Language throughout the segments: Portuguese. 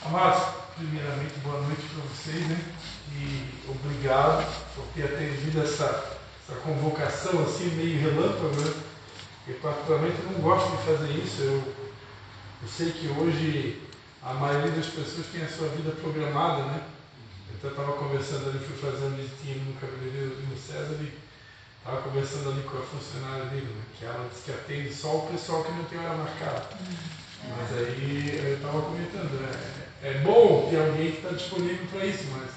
Amados, primeiramente, boa noite para vocês, né? E obrigado por ter atendido essa convocação assim, meio relâmpago, né? Eu particularmente não gosto de fazer isso. Eu sei que hoje a maioria das pessoas tem a sua vida programada, né? Eu até estava conversando ali, fui fazer uma visitinha no cabeleireiro no César e estava conversando ali com a funcionária dele, né? Que ela disse que atende só o pessoal que não tem hora marcada. Mas aí eu estava comentando, né? É bom ter alguém que está disponível para isso, mas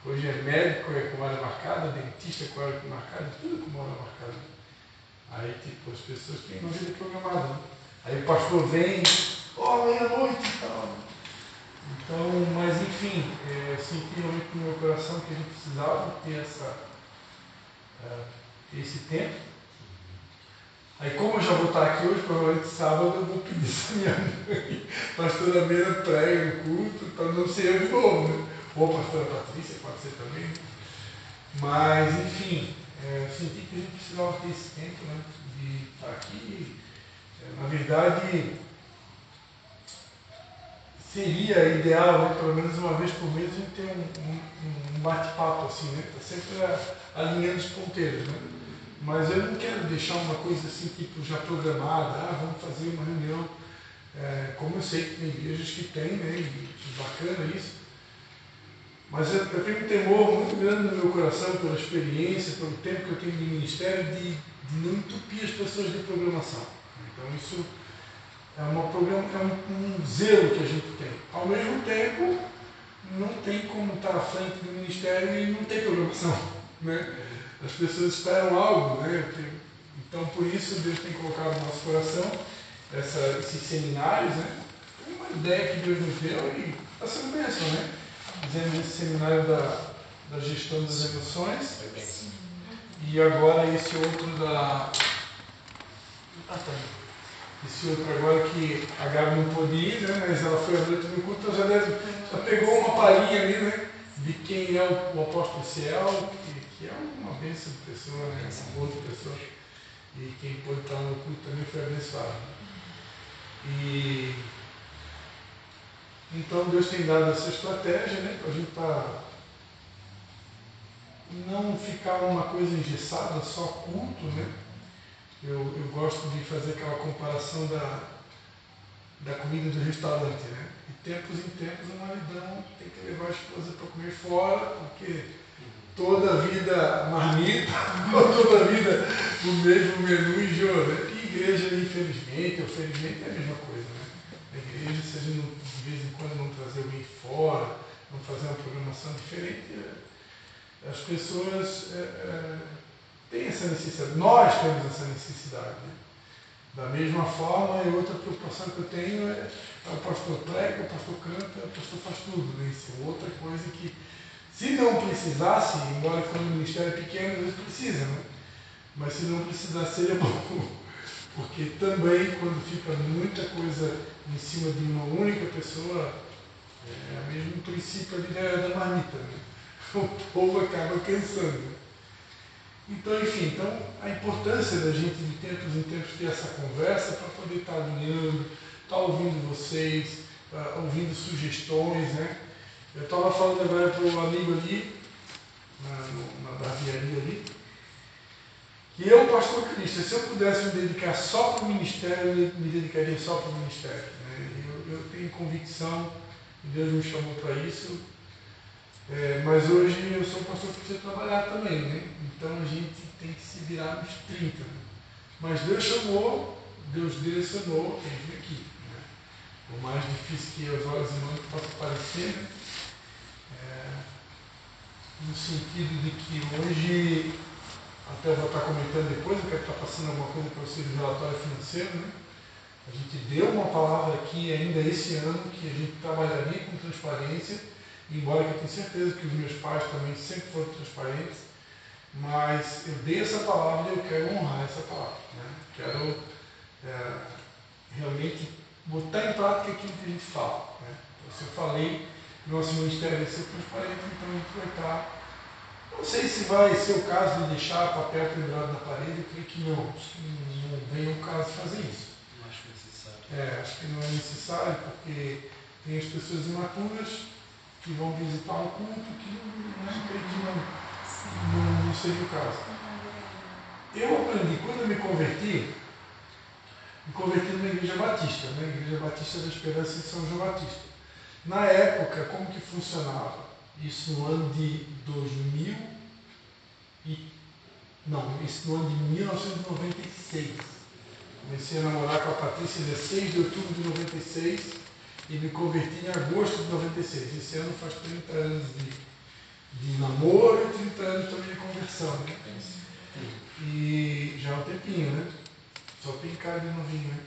hoje é médico, é com hora marcada, dentista com hora marcada, tudo com hora marcada. Aí, tipo, as pessoas têm uma vida programada, né? Aí o pastor vem, meia-noite e tal. Então, mas enfim, eu senti realmente no meu coração que a gente precisava ter esse tempo. Aí, como eu já vou estar aqui hoje, provavelmente sábado, eu vou pedir essa minha mãe, pastora Meira, prega no culto, para não ser eu de novo, né? Ou pastora Patrícia, pode ser também, né? Mas, enfim, eu senti que a gente precisava ter esse tempo, né? De estar aqui. Na verdade, seria ideal, né? Pelo menos uma vez por mês, a gente ter um bate-papo assim, né? Tá sempre alinhando os ponteiros, né? Mas eu não quero deixar uma coisa assim, tipo, já programada, vamos fazer uma reunião, como eu sei que tem igrejas que tem, né, e bacana isso, mas eu tenho um temor muito grande no meu coração, pela experiência, pelo tempo que eu tenho de ministério, de não entupir as pessoas de programação. Então isso é um zelo que a gente tem. Ao mesmo tempo, não tem como estar à frente do ministério e não ter programação, né? As pessoas esperam algo, né? Então, por isso, Deus tem colocado no nosso coração esses seminários, né? Foi uma ideia que Deus nos deu e está sendo bênção, né? Fizemos esse seminário da gestão das emoções e agora esse outro esse outro agora que a Gabi não pôde ir, né? Mas ela foi à noite no culto, então já pegou uma palhinha ali, né? De quem é o apóstolo Ciel, que é uma bênção de pessoa, né? Uma outra pessoa. E quem pôde estar no culto também foi abençoado. E então Deus tem dado essa estratégia, né? Para a gente não ficar uma coisa engessada, só culto, né? Eu gosto de fazer aquela comparação da comida do restaurante, né? De tempos em tempos o maridão tem que levar a esposa para comer fora, porque toda a vida marmita, toda a vida o mesmo menu enjoa, né? E igreja, infelizmente ou felizmente, é a mesma coisa, né? A igreja, se a gente de vez em quando não trazer alguém fora, não fazer uma programação diferente, as pessoas têm essa necessidade, nós temos essa necessidade, né? Da mesma forma, e outra preocupação que eu tenho o pastor prega, o pastor canta, o pastor faz tudo, né? Isso é outra coisa que, se não precisasse, embora quando o ministério é pequeno, às vezes precisa, né? Mas se não precisasse, seria bom. Porque também, quando fica muita coisa em cima de uma única pessoa, é o mesmo princípio ali da marmita, né? O povo acaba cansando. Então, enfim, a importância da gente de tempos em tempos ter essa conversa para poder estar alinhando, estar ouvindo vocês, ouvindo sugestões, né? Eu estava falando agora para o amigo ali, na barbearia ali, que eu, pastor Cristo, se eu pudesse me dedicar só para o ministério, eu me dedicaria só para o ministério, né? Eu tenho convicção que Deus me chamou para isso. Mas hoje eu sou um pastor que precisa trabalhar também, né? Então a gente tem que se virar nos 30. Né? Mas Deus chamou, Deus direcionou, tem que vir aqui. Né? Por mais difícil que aos olhos humanos possa parecer, né? No sentido de que hoje, até eu vou estar comentando depois, eu quero estar passando alguma coisa para vocês do relatório financeiro, né? A gente deu uma palavra aqui ainda esse ano que a gente trabalharia com transparência, embora eu tenha certeza que os meus pais também sempre foram transparentes, mas eu dei essa palavra e eu quero honrar essa palavra, né? Quero realmente botar em prática aquilo que a gente fala, né? Então, se eu falei que nosso ministério vai ser transparente, então a gente vai estar. Não sei se vai ser o caso de deixar papel pendurado na parede, eu creio que não. Acho que não vem o caso de fazer isso. Não acho necessário. Acho que não é necessário, porque Tem as pessoas imaturas que vão visitar um culto que não seria o caso. Eu aprendi, quando eu me converti numa igreja batista, né? Igreja Batista da Esperança de São João Batista. Na época, como que funcionava? Isso no ano de 2000 isso no ano de 1996. Comecei a namorar com a Patrícia em 16 de outubro de 96 e me converti em agosto de 96. Esse ano faz 30 anos de namoro e 30 anos também de conversão, né? E já há um tempinho, né? Só tem cara de novinho, né?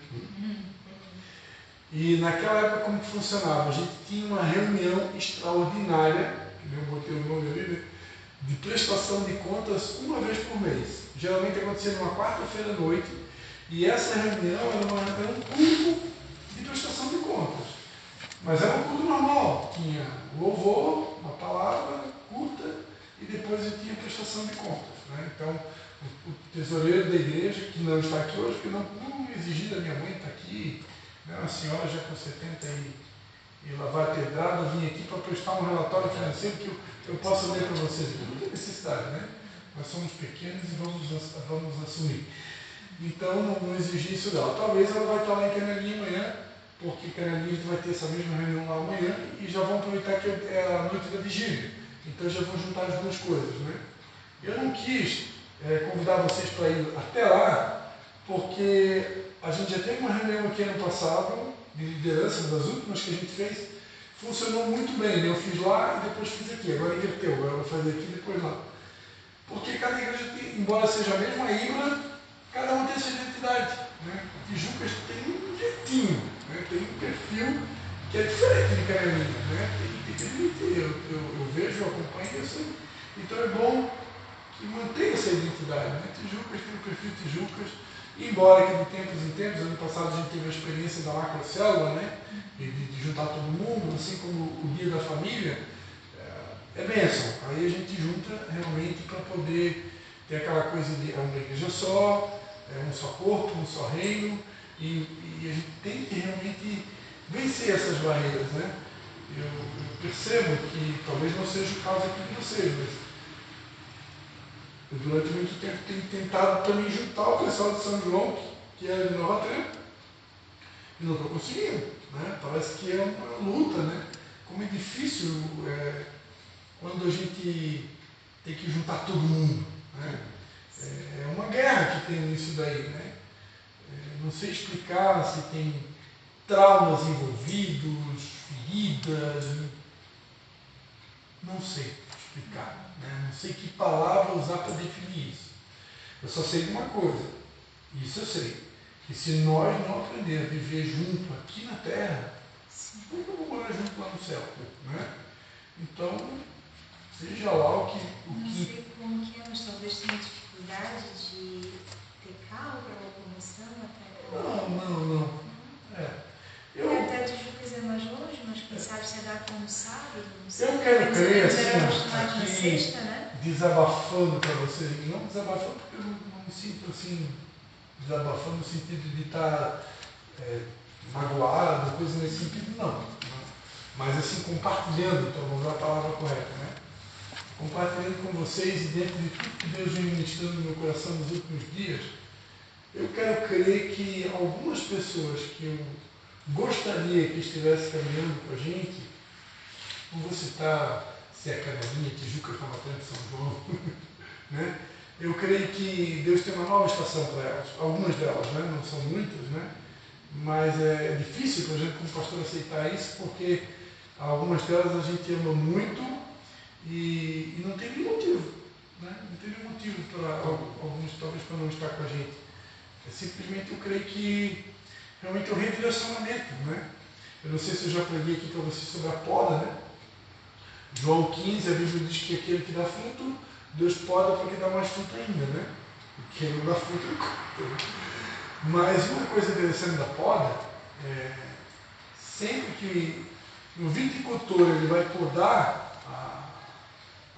E naquela época como que funcionava? A gente tinha uma reunião extraordinária, que eu botei o nome ali, né? De prestação de contas uma vez por mês. Geralmente acontecia numa quarta-feira à noite, e essa reunião era um culto de prestação de contas. Mas era um culto normal, tinha louvor, uma palavra curta, e depois tinha prestação de contas, né? Então, o tesoureiro da igreja, que não está aqui hoje, porque não exigi da minha mãe, está aqui, né? Uma senhora já com 70 e lá vai pedrada, eu vim aqui para prestar um relatório financeiro que eu possa ler para vocês. Não tem necessidade, né? Nós somos pequenos e vamos assumir. Então, não exigi isso dela. Talvez ela vai estar lá em Canelinha amanhã, porque Canelinha vai ter essa mesma reunião lá amanhã, e já vão aproveitar que é a noite da vigília. Então, já vou juntar as duas coisas, né? Eu não quis convidar vocês para ir até lá, porque a gente já teve uma reunião aqui ano passado, de liderança, das últimas que a gente fez, funcionou muito bem, né? Eu fiz lá e depois fiz aqui, agora inverteu, agora eu vou fazer aqui e depois lá. Porque cada igreja tem, embora seja a mesma híbrida, cada uma tem sua identidade, né? Tijucas tem um jeitinho, né? Tem um perfil que é diferente de Canelinha, né? Eu vejo, eu acompanho, eu sei. Então é bom que mantenha essa identidade, né? Tijucas tem um perfil Tijucas, embora que de tempos em tempos, ano passado a gente teve a experiência da macrocélula, né? De juntar todo mundo, assim como o dia da família, é bênção. Aí a gente junta realmente para poder ter aquela coisa de uma igreja só, um só corpo, um só reino, e a gente tem que realmente vencer essas barreiras, né? Eu percebo que talvez não seja o caso aqui de vocês, mas eu durante muito tempo tenho tentado também juntar o pessoal de São João, que é de Nova Trento, e não estou conseguindo, né? Parece que é uma luta, né? Como é difícil quando a gente tem que juntar todo mundo, né? É uma guerra que tem nisso daí, né? Não sei explicar se tem traumas envolvidos, feridas, não sei explicar, né? Não sei que palavra usar para definir isso. Eu só sei de uma coisa, isso eu sei, que se nós não aprendermos a viver junto aqui na Terra, como que eu vou morar junto lá no céu, né? Então, seja lá o que... Não sei como que é, mas talvez tenha dificuldade de ter carro para locomoção até cá. Não. Até Tijucas é mais longe, mas quem sabe se dá como sábado, não sei. Eu quero crer assim, na sexta, né? Desabafando para vocês, não desabafando porque eu não me sinto assim, desabafando no sentido de estar magoado, coisa nesse sentido, não. Mas assim, compartilhando, então vamos usar a palavra correta, né? Compartilhando com vocês e dentro de tudo que Deus vem ministrando no meu coração nos últimos dias, eu quero crer que algumas pessoas que eu gostaria que estivesse caminhando com a gente, não vou citar se é Canelinha, Tijuca, Nova Trento, São João, né? Eu creio que Deus tem uma nova estação para elas, algumas delas, né? Não são muitas, né? Mas é difícil para a gente, como pastor, aceitar isso, porque algumas delas a gente ama muito e não tem nenhum motivo, né? Não tem nenhum motivo para alguns, talvez, para não estar com a gente. É simplesmente eu creio que realmente é um redirecionamento, né? Eu não sei se eu já preguei aqui para vocês sobre a poda, né? João 15, a Bíblia diz que aquele que dá fruto, Deus poda para que dá mais fruto ainda, né? E quem não dá fruto, ele corta. Mas uma coisa interessante da poda, sempre que no viticultor ele vai podar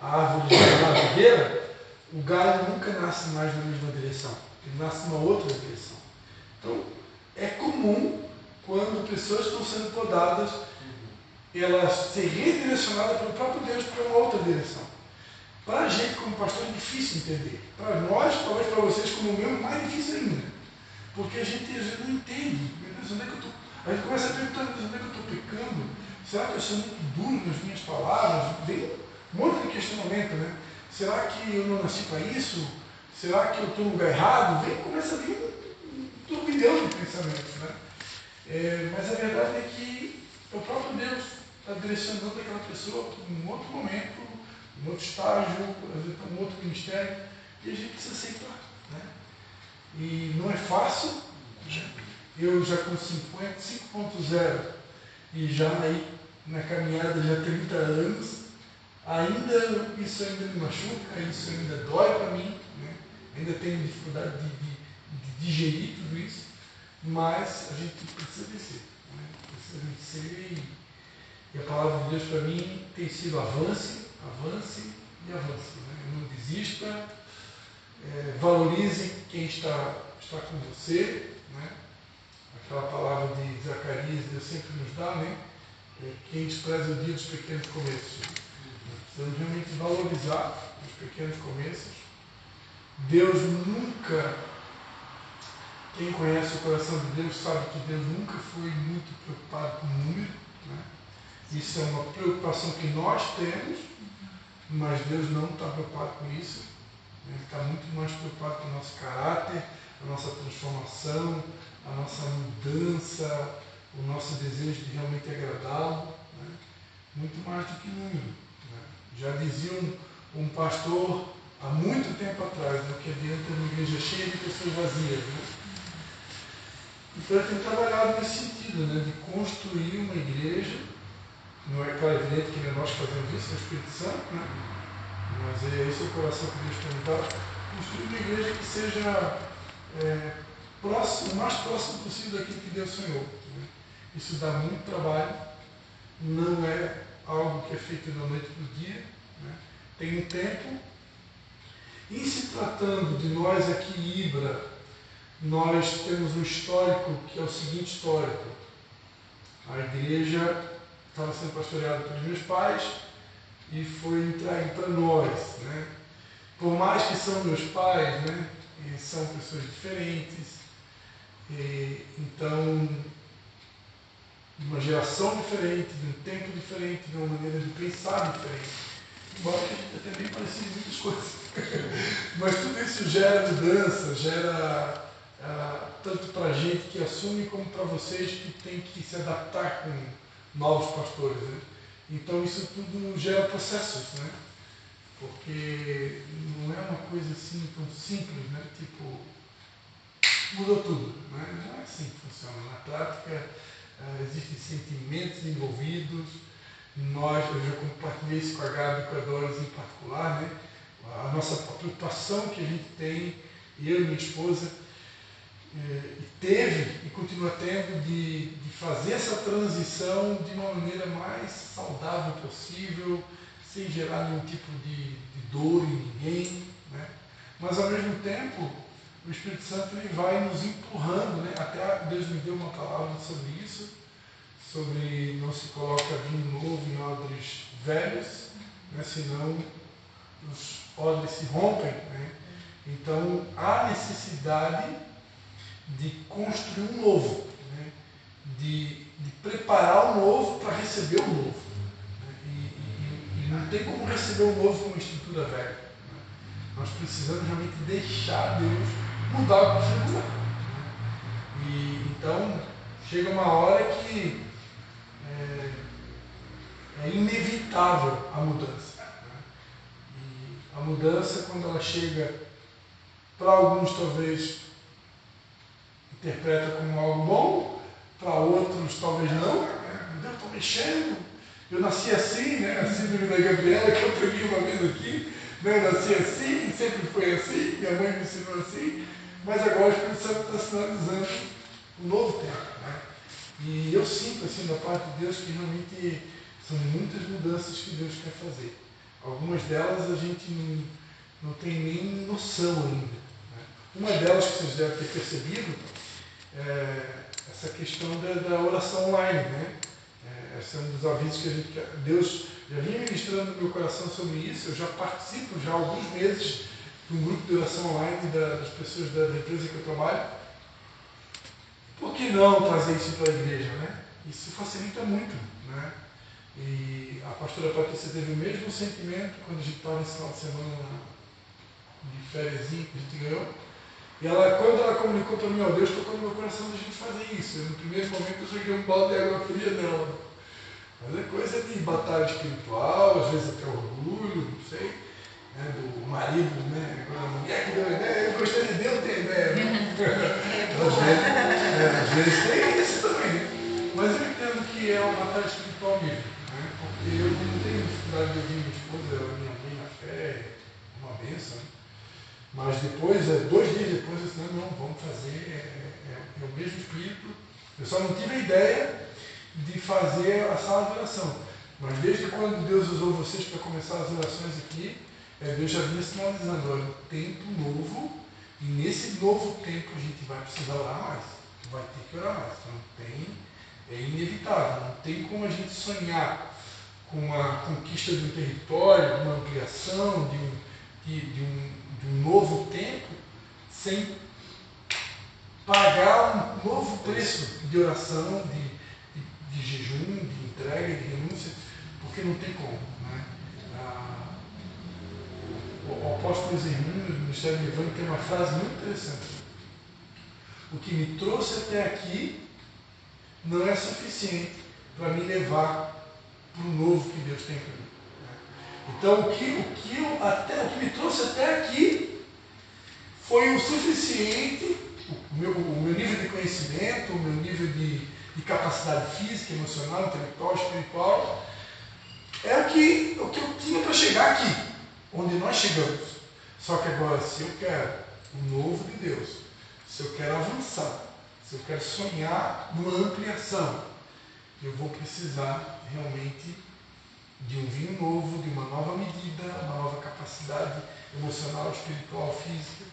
a árvore da figueira, o galho nunca nasce mais na mesma direção, ele nasce numa outra direção. Então, é comum quando pessoas estão sendo podadas ela ser redirecionada pelo próprio Deus para uma outra direção. Para a gente, como pastor, é difícil entender. Para nós, talvez para vocês, como meu, mais difícil ainda. Porque a gente às vezes não entende. Meu Deus, onde é que eu estou? A gente começa a perguntar, onde é que eu estou pecando? Será que eu sou muito duro nas minhas palavras? Vem um monte de questionamento, né? Será que eu não nasci para isso? Será que eu estou no lugar errado? Começa a vir um turbilhão de pensamentos, né? Mas a verdade é que o próprio Deus está direcionando aquela pessoa para um outro momento, um outro estágio, um outro ministério, e a gente precisa aceitar, né? E não é fácil, né? Eu já com 5.0 e já aí na caminhada já 30 anos, isso ainda me machuca, isso ainda dói para mim, né? Ainda tenho dificuldade de digerir tudo isso, mas a gente precisa vencer, né? Precisa vencer e a palavra de Deus para mim tem sido avance, avance e avance, né? Não desista, valorize quem está com você, né? Aquela palavra de Zacarias, Deus sempre nos dá, né? Quem despreza o dia dos pequenos começos. Precisamos realmente valorizar os pequenos começos. Deus nunca, quem conhece o coração de Deus sabe que Deus nunca foi muito preocupado com o número, né? Isso é uma preocupação que nós temos, mas Deus não está preocupado com isso. Ele está muito mais preocupado com o nosso caráter, a nossa transformação, a nossa mudança, o nosso desejo de realmente agradá-lo, né? Muito mais do que número, né? Já dizia um pastor há muito tempo atrás, né, que adianta uma igreja cheia de pessoas vazias, né? Então eu tenho trabalhado nesse sentido, né, de construir uma igreja. Não é claro, evidente que nós fazemos isso, é o Espírito Santo, né? Mas esse é o coração que Deus tem me dado. Construir uma igreja que seja o mais próximo possível daquilo que Deus sonhou, né? Isso dá muito trabalho, não é algo que é feito da noite para o dia, né? Tem um tempo. E se tratando de nós aqui em Ibra, nós temos um histórico que é o seguinte histórico. A igreja estava sendo pastoreada pelos meus pais e foi entregue para nós, né? Por mais que são meus pais, né? E são pessoas diferentes, então, de uma geração diferente, de um tempo diferente, de uma maneira de pensar diferente. Embora que a gente até bem parecido em muitas coisas. Mas tudo isso gera mudança, gera tanto para a gente que assume, como para vocês que tem que se adaptar com novos pastores, né? Então isso tudo gera processos, né? Porque não é uma coisa assim tão simples, né? Tipo, mudou tudo, né? Não é assim que funciona. Na prática, existem sentimentos envolvidos. Eu já compartilhei isso com a Gabi e com a Doris em particular, né? A nossa preocupação que a gente tem, eu e minha esposa, teve e continua tendo de fazer essa transição de uma maneira mais saudável possível, sem gerar nenhum tipo de dor em ninguém, né? Mas ao mesmo tempo, o Espírito Santo ele vai nos empurrando, né? Até Deus me deu uma palavra sobre isso, sobre não se coloca vinho novo em odres velhos, né? Senão os odres se rompem, né? Então há necessidade de construir um novo, né? de preparar o novo para receber o novo, né? E não tem como receber o novo com uma estrutura velha, né? Nós precisamos realmente deixar Deus mudar o que precisa mudar, né? E então chega uma hora que é inevitável a mudança, né? E a mudança, quando ela chega, para alguns talvez interpreta como algo bom, para outros talvez não, né? Deus está mexendo. Eu nasci assim, né? A síndrome da Gabriela, que eu preguei uma vez aqui, né? Eu nasci assim, sempre foi assim, minha mãe me ensinou assim, mas agora o Espírito Santo está sinalizando um novo tempo, né? E eu sinto assim da parte de Deus que realmente são muitas mudanças que Deus quer fazer. Algumas delas a gente não tem nem noção ainda, né? Uma delas que vocês devem ter percebido, essa questão da oração online, né? Esse é um dos avisos que a gente quer. Deus já vinha ministrando no meu coração sobre isso. Eu já participo já há alguns meses de um grupo de oração online das pessoas da empresa que eu trabalho. Por que não trazer isso para a igreja, né? Isso facilita muito, né? E a pastora Patrícia teve o mesmo sentimento quando a gente estava nesse final de semana de férias que a gente ganhou. E quando ela comunicou para mim, ó, Deus tocou no meu coração de a gente fazer isso. No primeiro momento eu joguei um balde de água fria nela. Mas é coisa de batalha espiritual, às vezes até orgulho, não sei, né, do marido, né? Agora a mulher que deu a ideia, eu gostei de Deus ter ideia, né? Às vezes tem isso também, né? Mas eu entendo que é uma batalha espiritual mesmo, né? Porque eu não tenho dificuldade de ouvir minha esposa, ela minha mãe na fé, é uma bênção, né? Mas depois, 2 dias depois, eu disse, não, vamos fazer, é o mesmo espírito. Eu só não tive a ideia de fazer a sala de oração. Mas desde quando Deus usou vocês para começar as orações aqui, Deus já vinha sinalizando, olha, um tempo novo, e nesse novo tempo a gente vai precisar orar mais. Vai ter que orar mais. Não tem, é inevitável. Não tem como a gente sonhar com a conquista de um território, de uma ampliação, de um novo tempo, sem pagar um novo preço de oração, de jejum, de entrega, de renúncia, porque não tem como. Né? O apóstolo Zermino, do Ministério do Evangelho, tem uma frase muito interessante. O que me trouxe até aqui não é suficiente para me levar para o novo que Deus tem para mim. Então, o que me trouxe até aqui foi o suficiente, o meu nível de conhecimento, o meu nível de capacidade física, emocional, intelectual, espiritual, é o que eu tinha para chegar aqui, onde nós chegamos. Só que agora, se eu quero o novo de Deus, se eu quero avançar, se eu quero sonhar numa ampliação, eu vou precisar realmente de um vinho novo, de uma nova medida, uma nova capacidade emocional, espiritual, física.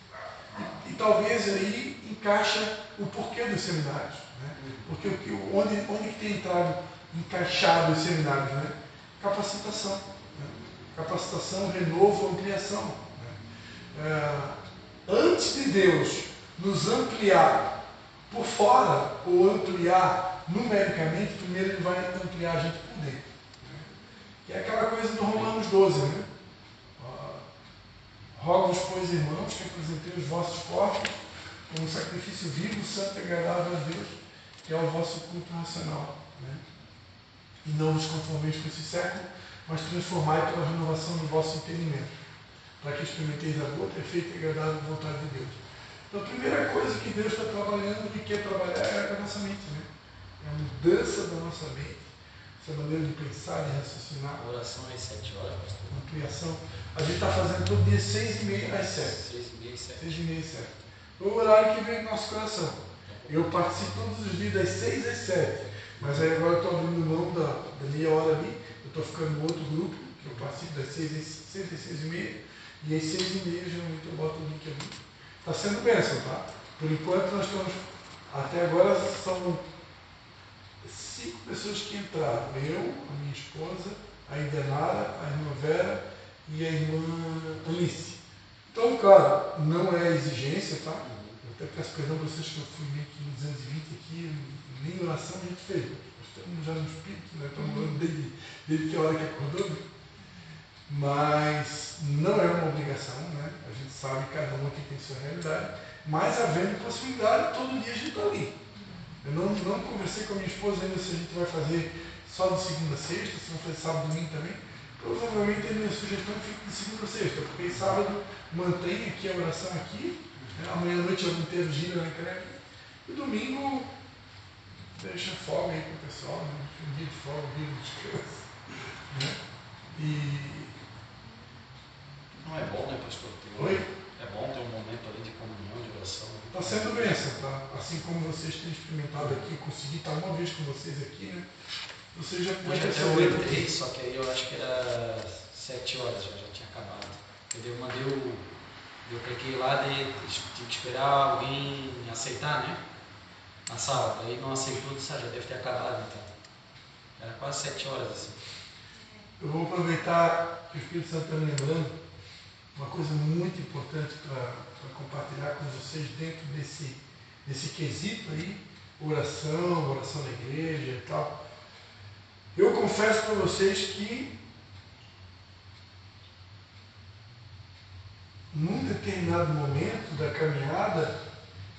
E talvez aí encaixa o porquê dos seminários. Né? Porque onde tem entrado encaixado os seminários? Né? Capacitação. Né? Capacitação, renovo, ampliação. Né? Antes de Deus nos ampliar por fora ou ampliar numericamente, primeiro Ele vai ampliar a gente por dentro. Que é aquela coisa do Romanos 12, né? Rogo-vos, pois, irmãos, que apresentei os vossos corpos como sacrifício vivo, santo e agradável a Deus, que é o vosso culto racional. Né? E não vos conformeis com esse século, mas transformai pela renovação do vosso entendimento, para que experimenteis a boa, perfeita e agradável vontade de Deus. Então, a primeira coisa que Deus está trabalhando, que quer trabalhar, é a nossa mente. Né? É a mudança da nossa mente. Essa maneira de pensar, de raciocinar. A oração é às 7 horas, pastor. Ampliação. A gente está fazendo todo dia 6h30 às 7. 6h30 às 7. 6h30 às 7. É o horário que vem no nosso coração. Eu participo todos os dias das 6 às 7. Mas aí agora eu estou abrindo mão da meia hora ali. Eu estou ficando no outro grupo, que eu participo das 6 às 6h30. E às 6h30 geralmente eu boto o link ali. Está sendo bênção, tá? Por enquanto nós estamos. Até agora são 5 pessoas que entraram. Eu, a minha esposa, a Indenara, a irmã Vera e a irmã Alice. Então, claro, não é exigência, tá? Eu até peço perdão para vocês que eu fui meio que 220 aqui, nem oração a gente fez. Nós estamos já no espírito, né? Estamos falando desde que a hora que acordou. Mas não é uma obrigação, né? A gente sabe que cada um aqui tem sua realidade, mas havendo possibilidade, todo dia a gente está ali. Eu não conversei com a minha esposa ainda se a gente vai fazer só de segunda a sexta, se vai fazer sábado e domingo também. Provavelmente a minha sugestão fica de segunda a sexta, porque sábado mantém aqui a oração aqui, né? Amanhã à noite eu vou ter vigília na igreja, e domingo deixa folga aí para o pessoal, né? Um dia de folga, um dia de descanso. Né? E... Não é bom, né, pastor? Oi? É bom ter um momento ali de comunhão, de oração. Está sendo bênção, tá? Assim como vocês têm experimentado aqui, eu consegui estar uma vez com vocês aqui, né? Vocês já Hoje até eu entrei, só que aí eu acho que era 7 horas, já tinha acabado. Eu cliquei lá, daí tive que esperar alguém aceitar, né? Na sala. Daí não aceitou, disse, já deve ter acabado então. Era quase 7 horas assim. Eu vou aproveitar que o Espírito Santo está me lembrando uma coisa muito importante para compartilhar com vocês dentro desse quesito aí, oração na igreja e tal. Eu confesso para vocês que num determinado momento da caminhada,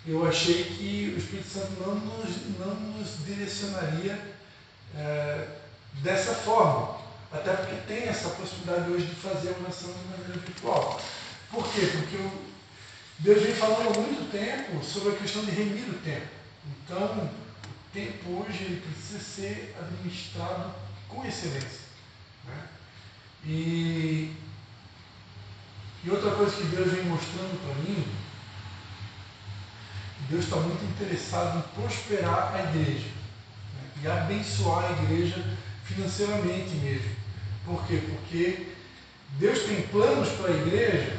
eu achei que o Espírito Santo não nos direcionaria dessa forma. Até porque tem essa possibilidade hoje de fazer a oração de maneira virtual. Por quê? Porque Deus vem falando há muito tempo sobre a questão de remir o tempo. Então, o tempo hoje ele precisa ser administrado com excelência. Né? E outra coisa que Deus vem mostrando para mim, Deus está muito interessado em prosperar a igreja, né? E abençoar a igreja financeiramente mesmo. Por quê? Porque Deus tem planos para a igreja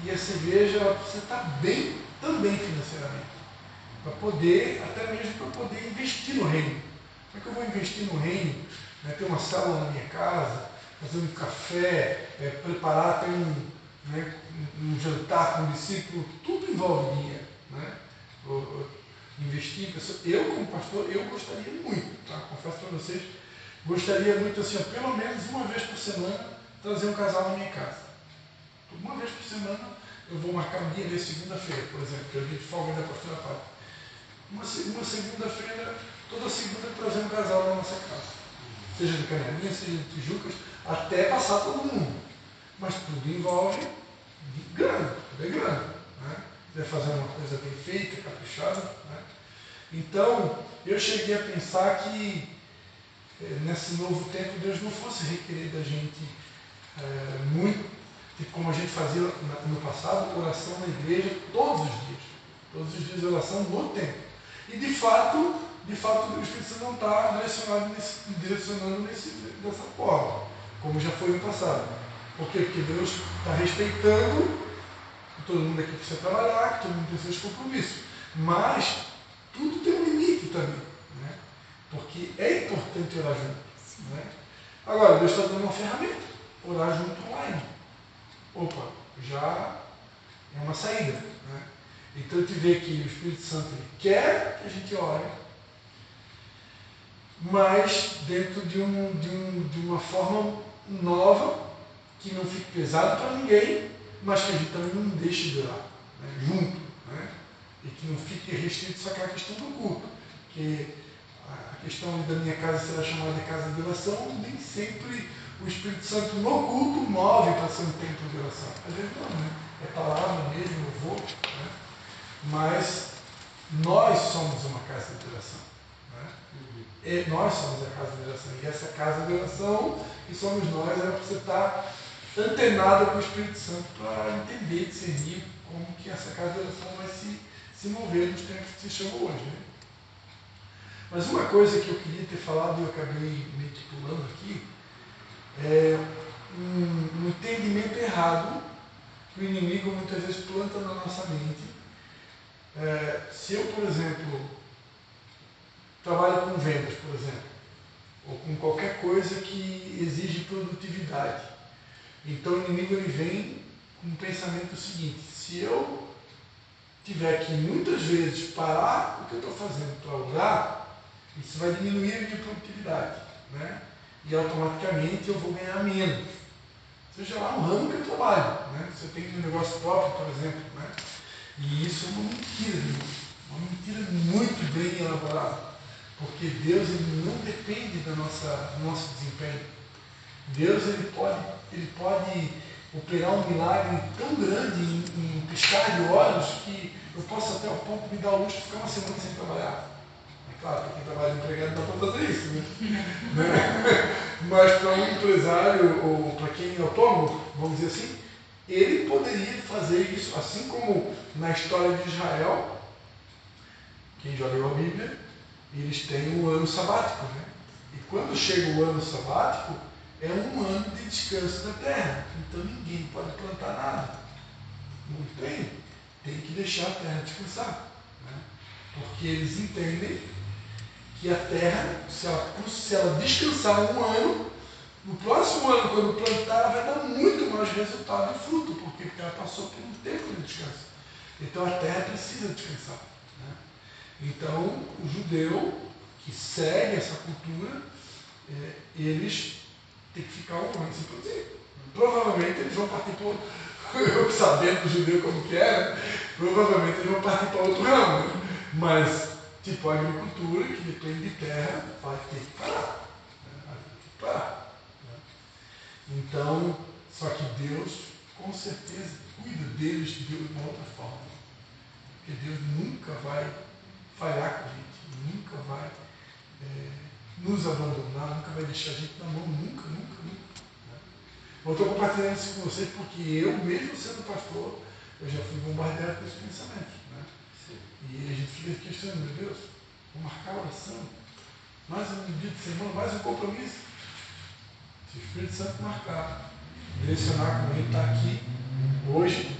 e essa igreja ela precisa estar bem também financeiramente. Para poder, até mesmo para poder investir no reino. Como é que eu vou investir no reino? Né? Ter uma sala na minha casa, fazer um café, preparar até um jantar com um discípulo, tudo envolve dinheiro. Né? Investir em pessoas. Eu, como pastor, eu gostaria muito, tá? Confesso para vocês, gostaria muito, assim, pelo menos uma vez por semana, trazer um casal na minha casa. Uma vez por semana, eu vou marcar um dia de segunda-feira, por exemplo, que é o dia de folga da pastora Pátria. Uma segunda-feira, toda segunda, trazer um casal na nossa casa. Seja de Canelinha, seja de Tijucas, até passar todo mundo. Mas tudo envolve grana, tudo é grana. Né? Você vai fazer uma coisa bem feita, caprichada. Né? Então, eu cheguei a pensar que nesse novo tempo Deus não fosse requerer da gente muito, tipo como a gente fazia no passado, oração na igreja todos os dias oração no tempo. E de fato o Espírito Santo não está direcionando dessa forma, como já foi no passado. Por quê? Porque Deus está respeitando que todo mundo aqui precisa trabalhar, que todo mundo tem seus compromissos. Mas tudo tem um limite também. Né? Porque é importante orar junto. Né? Agora, Deus está dando uma ferramenta, orar junto online. Opa, já é uma saída. Né? Então, tu vê que o Espírito Santo ele quer que a gente ore, mas dentro de uma forma nova, que não fique pesado para ninguém, mas que a gente também não deixe de orar, né? Junto. Né? E que não fique restrito só aquela questão do culto. Porque a questão da minha casa será chamada de casa de oração, nem sempre o Espírito Santo no culto move para ser um tempo de oração. Às vezes não, né? É palavra mesmo, louvor. Né? Mas nós somos uma casa de oração. Né? E nós somos a casa de oração. E essa casa de oração, que somos nós, ela precisa estar antenada com o Espírito Santo para entender, discernir como que essa casa de oração vai se mover nos tempos que se chama hoje. Né? Mas uma coisa que eu queria ter falado e eu acabei meio que pulando aqui, é um entendimento errado que o inimigo muitas vezes planta na nossa mente. Se eu, por exemplo, trabalho com vendas, por exemplo, ou com qualquer coisa que exige produtividade, então o inimigo ele vem com um pensamento seguinte: se eu tiver que muitas vezes parar o que eu estou fazendo para orar, isso vai diminuir a minha produtividade, né? E automaticamente eu vou ganhar menos. Seja lá no ramo que eu trabalho, né? Se eu tenho um negócio próprio, por exemplo, né? E isso é uma mentira muito bem elaborada, porque Deus ele não depende do nosso desempenho. Deus ele pode operar um milagre tão grande em piscar de olhos que eu posso até ao ponto de me dar o luxo de ficar uma semana sem trabalhar. É claro, para quem trabalha empregado dá para fazer isso, né? Mas para um empresário ou para quem é autônomo, vamos dizer assim, ele poderia fazer isso, assim como na história de Israel, quem já leu a Bíblia, eles têm um ano sabático, né? E quando chega o ano sabático, é um ano de descanso da terra. Então ninguém pode plantar nada. Não tem que deixar a terra descansar. Né? Porque eles entendem que a terra, se ela descansar um ano, no próximo ano, quando plantar, ela vai dar muito mais resultado e fruto, porque ela passou por um tempo de descanso. Então a terra precisa descansar. Né? Então o judeu que segue essa cultura, eles têm que ficar um ano sem produzir. Provavelmente eles vão partir para eu sabendo do judeu como que era, provavelmente eles vão partir para outro ramo. Né? Mas, tipo, a agricultura, que depende de terra, vai ter que parar. Vai ter que parar. Né? Então, só que Deus, com certeza, cuida deles de uma outra forma. Porque Deus nunca vai falhar com a gente, nunca vai nos abandonar, nunca vai deixar a gente na mão, nunca. Eu estou compartilhando isso com vocês porque eu, mesmo sendo pastor, eu já fui bombardeado com esses pensamentos. Né? E a gente fica questionando, meu Deus, vou marcar a oração, mais um dia de semana, mais um compromisso. Se o Espírito Santo marcar, direcionar como ele está aqui hoje,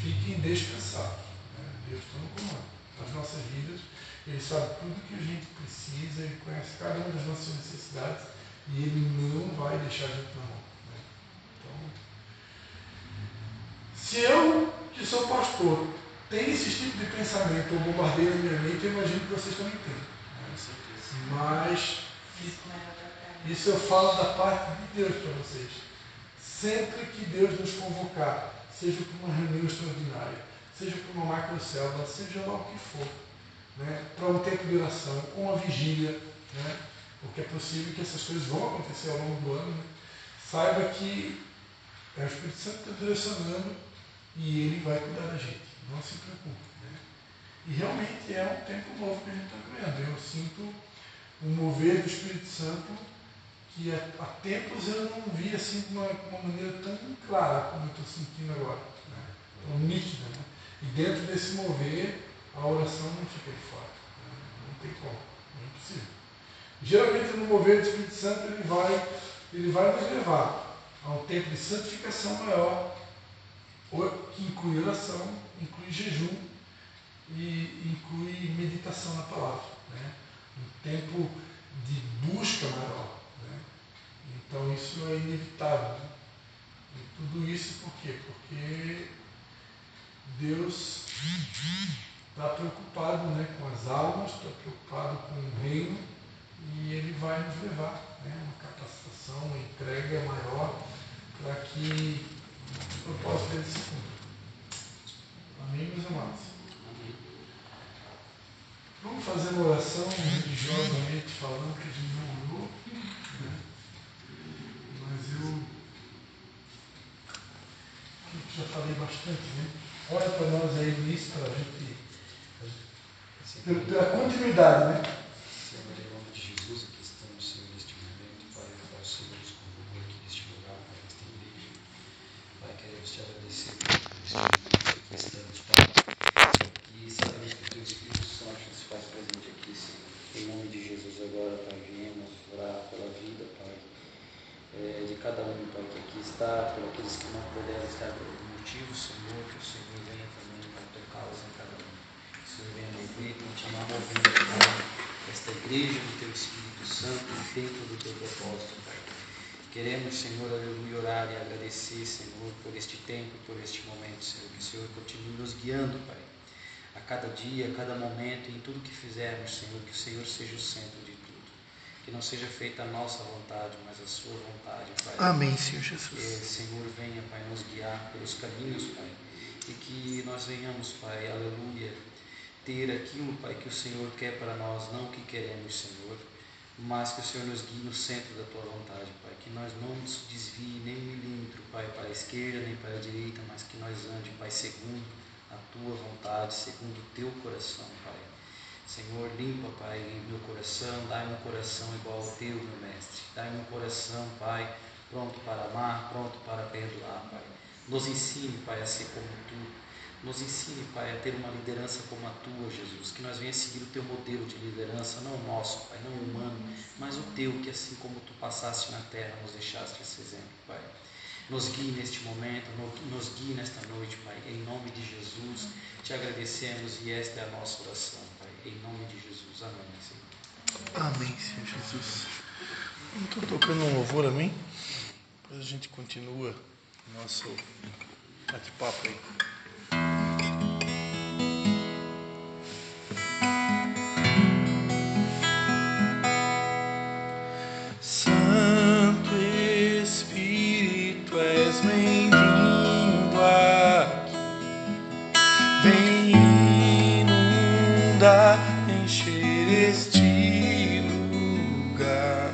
fiquem descansados. Né? Deus está no comando das nossas vidas, Ele sabe tudo que a gente precisa, Ele conhece cada uma das nossas necessidades e Ele não vai deixar a gente na mão. Se eu, que sou pastor, tenho esse tipo de pensamento ou bombardeio na minha mente, eu imagino que vocês também têm. Mas isso eu falo da parte de Deus para vocês. Sempre que Deus nos convocar, seja para uma reunião extraordinária, seja para uma macrocélula, seja lá o que for, né, para um tempo de oração, ou uma vigília, né, porque é possível que essas coisas vão acontecer ao longo do ano, né, saiba que o Espírito Santo está direcionando e Ele vai cuidar da gente. Não se preocupe. Né? E realmente é um tempo novo que a gente está ganhando. Eu sinto o mover do Espírito Santo que há tempos eu não vi assim de uma maneira tão clara como eu estou sentindo agora. Né? Tão nítida. Né? E dentro desse mover, a oração não fica de fora. Né? Não tem como. É impossível. Geralmente no mover do Espírito Santo ele vai nos levar a um tempo de santificação maior, que inclui oração, inclui jejum e inclui meditação na palavra. Né? Um tempo de busca maior. Né? Então isso é inevitável. Né? E tudo isso por quê? Porque Deus está preocupado, né, com as almas, está preocupado com o reino e Ele vai nos levar, né, uma capacitação, uma entrega maior para que os propósitos dele se cumpram. Amém, meus amados? Amém. Vamos fazer uma oração religiosamente falando que a gente não orou, né? Mas eu já falei bastante, né? Olha para nós aí no início, para a gente, pela continuidade, né? Senhor, em nome de Jesus, aqui estamos, Senhor, neste momento, Pai, qual o Senhor nos convocou aqui neste lugar, Pai, nesta igreja. Pai, queremos te agradecer por esse momento que estamos, Pai. E sabemos que o Teu Espírito Santo se faz presente aqui, Senhor. Em nome de Jesus, agora, Pai, viemos orar pela vida, Pai, de cada um, Pai, que aqui está, por aqueles que não puderam estar por algum motivo, Senhor, que o Senhor venha também, Pai, tocá-los em cada um. Que o Senhor venha mover, continuar movendo, Pai, esta igreja do Teu Espírito Santo dentro do Teu propósito, Pai. Queremos, Senhor, aleluia, orar e agradecer, Senhor, por este tempo e por este momento, Senhor. Que o Senhor continue nos guiando, Pai, a cada dia, a cada momento, em tudo que fizermos, Senhor, que o Senhor seja o centro de tudo. Que não seja feita a nossa vontade, mas a Sua vontade, Pai. Amém, Senhor Jesus. Que o Senhor venha, Pai, nos guiar pelos caminhos, Pai. E que nós venhamos, Pai, aleluia, ter aquilo, Pai, que o Senhor quer para nós, não o que queremos, Senhor, mas que o Senhor nos guie no centro da Tua vontade, Pai. Que nós não nos desvie nem um milímetro, Pai, para a esquerda nem para a direita, mas que nós ande, Pai, segundo a Tua vontade, segundo o Teu coração, Pai. Senhor, limpa, Pai, meu coração, dai-me um coração igual ao Teu, meu Mestre. Dai-me um coração, Pai, pronto para amar, pronto para perdoar, Pai. Nos ensine, Pai, a ser como Tu. Nos ensine, Pai, a ter uma liderança como a Tua, Jesus. Que nós venhamos seguir o Teu modelo de liderança, não o nosso, Pai, não o humano, mas o Teu, que assim como Tu passaste na terra, nos deixaste esse exemplo, Pai. Nos guie neste momento, nos guie nesta noite, Pai. Em nome de Jesus, te agradecemos e esta é a nossa oração, Pai. Em nome de Jesus. Amém, Senhor. Amém, Senhor Jesus. Estou tocando um louvor, amém? Depois a gente continua o nosso bate-papo aí. Santo Espírito, és bem-vindo aqui. Vem inundar, encher este lugar.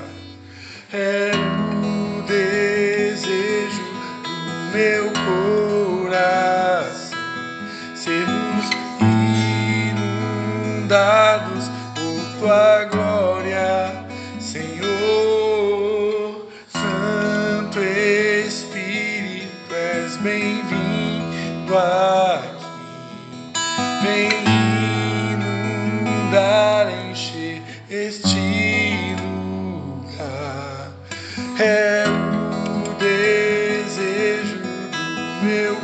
É o desejo do meu coração sermos inundados por tua glória, Senhor. Santo Espírito, és bem-vindo aqui. Vem inundar, encher este lugar. É o desejo do meu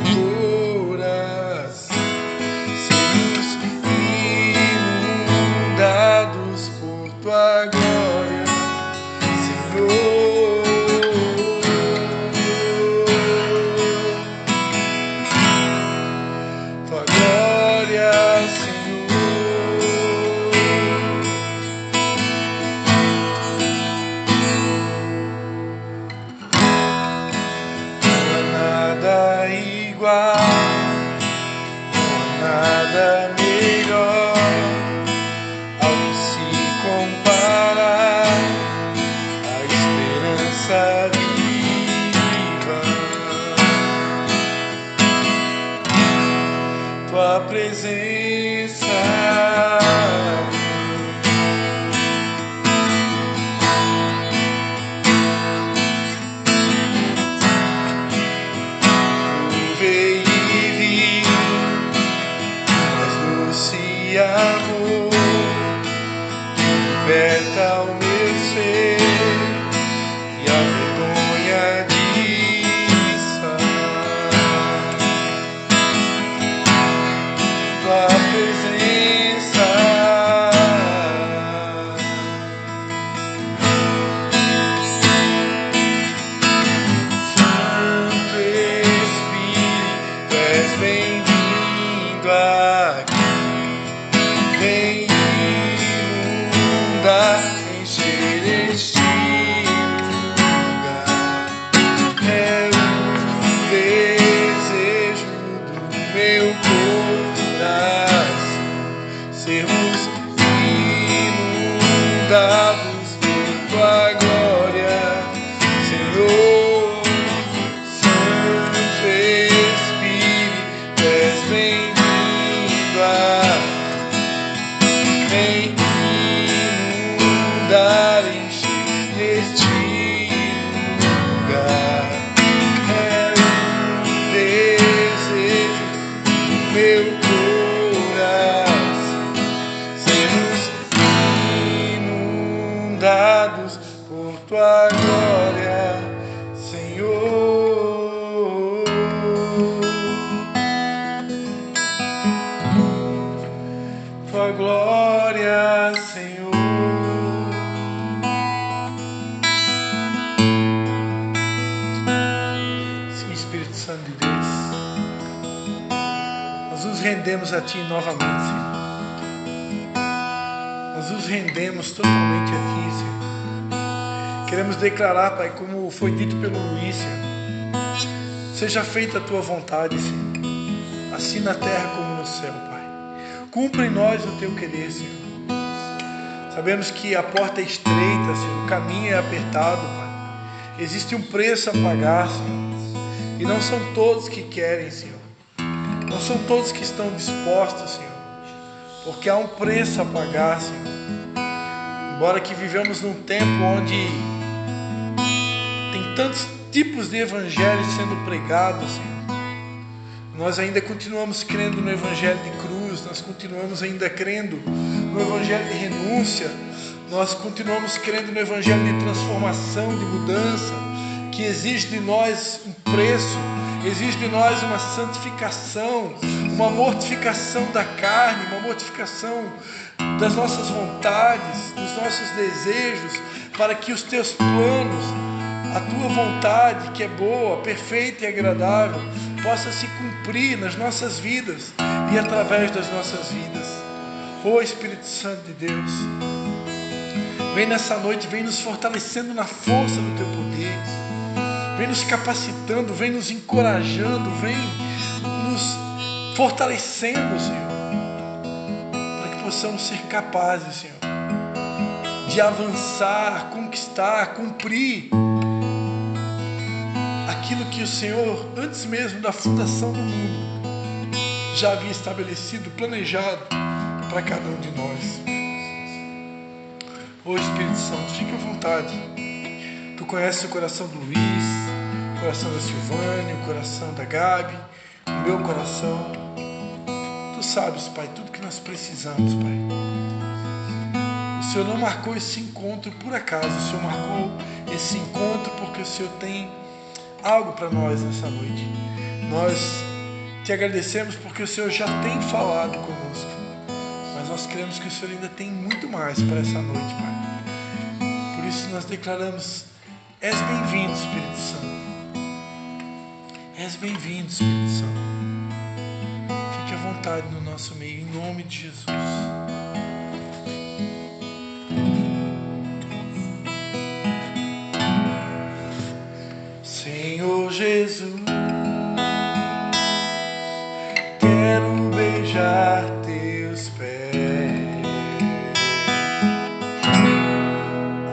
coração sermos inundados por tua glória, Senhor. Tua glória, nada melhor ao se comparar à esperança viva. Tua presença amor que liberta o meu ser e a vergonha dissai. Tua presença Santo Espírito, és bem-vindo aqui. Vem inundar, encher este lugar. É o desejo do meu coração sermos inundados por tua glória, Senhor. Santo Espírito, és bem-vindo aqui. Vem inundar, encher este lugar. É o desejo do meu coração sermos inundados por tua glória, Senhor. Tua glória, Senhor. Sim, Espírito Santo de Deus, nós nos rendemos a Ti novamente, Senhor. Nós nos rendemos totalmente a Ti, Senhor. Queremos declarar, Pai, como foi dito pelo Luiz, Senhor, seja feita a Tua vontade, Senhor, assim na terra como no céu, Pai. Cumpra em nós o Teu querer, Senhor. Sabemos que a porta é estreita, Senhor, o caminho é apertado, Pai. Existe um preço a pagar, Senhor, e não são todos que querem, Senhor. Não são todos que estão dispostos, Senhor, porque há um preço a pagar, Senhor. Embora que vivemos num tempo onde tem tantos tipos de evangelhos sendo pregados, Senhor, nós ainda continuamos crendo no evangelho de cruz, nós continuamos ainda crendo no evangelho de renúncia, nós continuamos crendo no evangelho de transformação, de mudança, que exige de nós um preço, e Exige de nós uma santificação, uma mortificação da carne, uma mortificação das nossas vontades, dos nossos desejos, para que os teus planos, a tua vontade, que é boa, perfeita e agradável, possa se cumprir nas nossas vidas e através das nossas vidas. Ó Espírito Santo de Deus, vem nessa noite, vem nos fortalecendo na força do teu poder, vem nos capacitando, vem nos encorajando, vem nos fortalecendo, Senhor, para que possamos ser capazes, Senhor, de avançar, conquistar, cumprir aquilo que o Senhor, antes mesmo da fundação do mundo, já havia estabelecido, planejado para cada um de nós. Ô Espírito Santo, fique à vontade. Tu conheces o coração do Luiz, o coração da Silvânia, o coração da Gabi, o meu coração. Tu sabes, Pai, tudo que nós precisamos, Pai. O Senhor não marcou esse encontro por acaso. O Senhor marcou esse encontro porque o Senhor tem algo para nós nessa noite. Nós te agradecemos porque o Senhor já tem falado conosco, mas nós cremos que o Senhor ainda tem muito mais para essa noite, Pai. Por isso nós declaramos: és bem-vindo, Espírito Santo. És bem-vindo, Espírito Santo. Fique à vontade no nosso meio, em nome de Jesus. Senhor Jesus, quero beijar teus pés.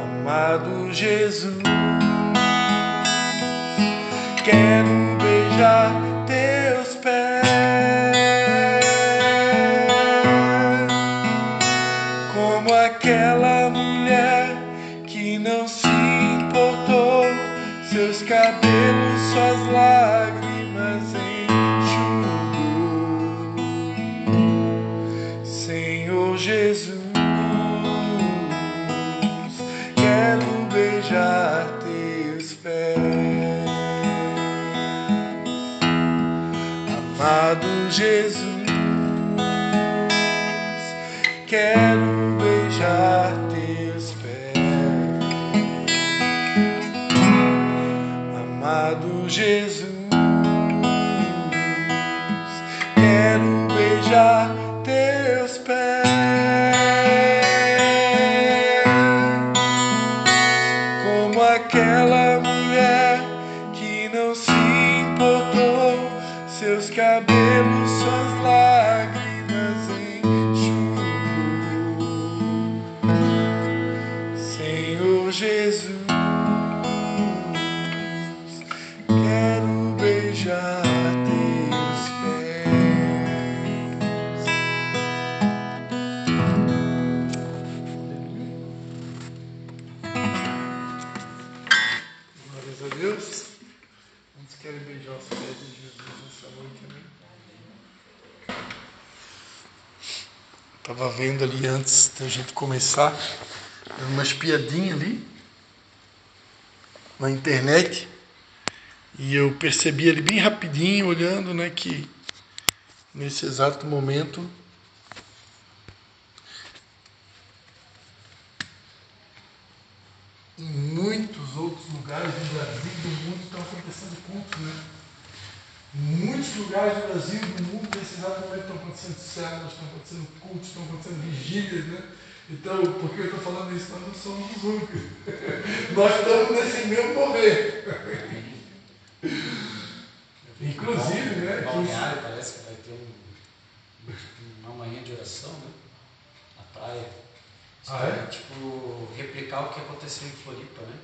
Amado Jesus, quero beijar teus pés. Como aquela mulher que não se importou, seus cabelos, suas lágrimas enxugou. Senhor Jesus, quero beijar teus pés. Amado Jesus, quero beijar teus pés. Amado Jesus, quero beijar teus pés. Como aquela mulher que não se importou, seus cabelos, suas lágrimas enxugou. Senhor Jesus, quero beijar teus pés. Glórias a Deus. Quantos querem beijar os pés de Jesus nessa noite, amém? Estava vendo ali antes da gente começar, dando uma espiadinha ali na internet, e eu percebi ali bem rapidinho, olhando, né, que nesse exato momento em muitos outros lugares do Brasil e do mundo estão acontecendo cultos, né? Muitos lugares do Brasil e do mundo nesse exato momento estão acontecendo células, estão acontecendo cultos, estão acontecendo vigílias, né? Então, por que eu estou falando isso? Nós não somos os únicos. Nós estamos nesse mesmo mover. Inclusive, né? Balneário parece que vai ter uma manhã de oração, né? Na praia. Ah, é? Tipo, replicar o que aconteceu em Floripa, né?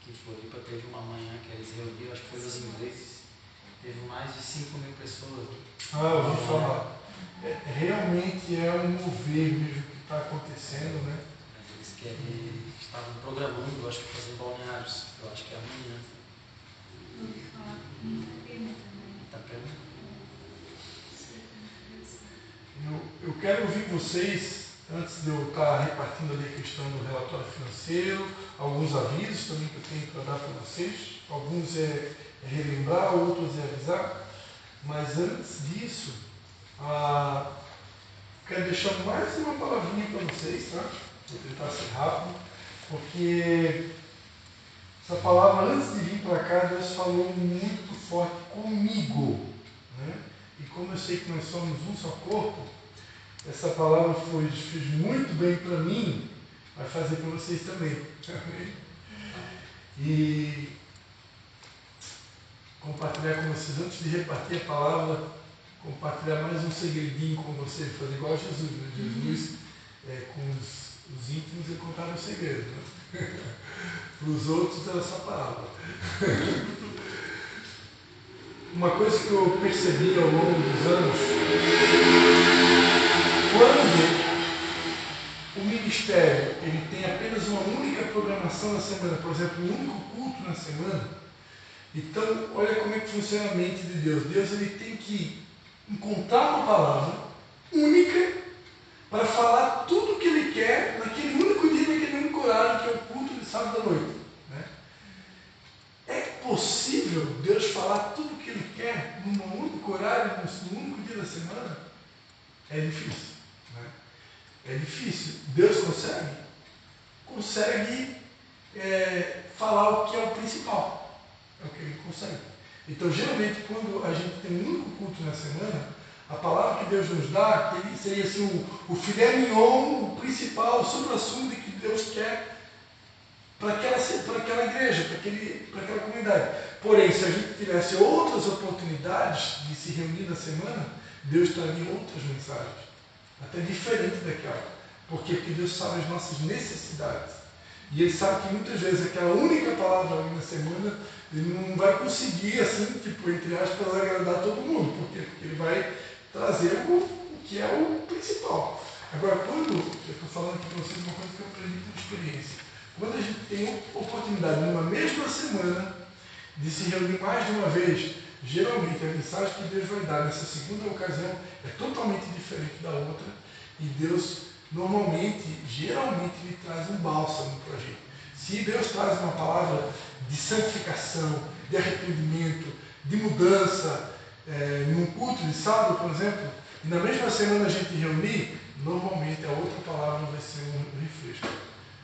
Que em Floripa teve uma manhã que eles reuniram, acho que foi os ingleses. Teve mais de 5.000 pessoas. Ah, eu ouvi falar. Realmente é um mover mesmo que está acontecendo, né? Eles querem, estavam programando, acho que fazer balneários. Eu acho que é amanhã. Ouvi falar em Itapema também. Itapema. Eu quero ouvir vocês, antes de eu estar repartindo ali a questão do relatório financeiro, alguns avisos também que eu tenho para dar para vocês. Alguns é relembrar, outros é avisar. Mas antes disso, quero deixar mais uma palavrinha para vocês, tá? Vou tentar ser rápido, porque essa palavra, antes de vir para cá, Deus falou muito forte comigo, né? E como eu sei que nós somos um só corpo, essa palavra fez muito bem para mim, vai fazer para vocês também. Amém? E compartilhar com vocês, antes de repartir a palavra, compartilhar mais um segredinho com vocês, fazer igual a Jesus, né? Jesus, com os íntimos, ele contava um segredo, né? Para os outros era só palavra. Uma coisa que eu percebi ao longo dos anos, quando o ministério ele tem apenas uma única programação na semana, por exemplo, um único culto na semana, então olha como é que funciona a mente de Deus. Deus ele tem que encontrar uma palavra única para falar tudo o que ele quer naquele único dia, naquele único horário, que é o culto de sábado à noite. Né? É possível Deus falar tudo o que ele quer num único horário, num único dia da semana? É difícil. Né? É difícil. Deus consegue? Consegue falar o que é o principal. É o que ele consegue. Então, geralmente, quando a gente tem um único culto na semana, a palavra que Deus nos dá, que ele seria assim, o filé mignon, o principal, o supra-sumo que Deus quer para aquela igreja, para aquela comunidade. Porém, se a gente tivesse outras oportunidades de se reunir na semana, Deus traria outras mensagens, até diferente daquela. Por quê? Porque Deus sabe as nossas necessidades. E Ele sabe que muitas vezes aquela única palavra ali na semana, Ele não vai conseguir, assim, tipo, entre aspas, agradar todo mundo. Por quê? Porque Ele vai trazer o que é o principal. Agora, quando, eu estou falando aqui para vocês uma coisa que eu aprendi por experiência, quando a gente tem oportunidade numa mesma semana de se reunir mais de uma vez, geralmente a mensagem que Deus vai dar nessa segunda ocasião é totalmente diferente da outra, e Deus geralmente Ele traz um bálsamo para a gente. Se Deus traz uma palavra de santificação, de arrependimento, de mudança, num culto de sábado, por exemplo, e na mesma semana a gente reunir, normalmente a outra palavra vai ser um refresco.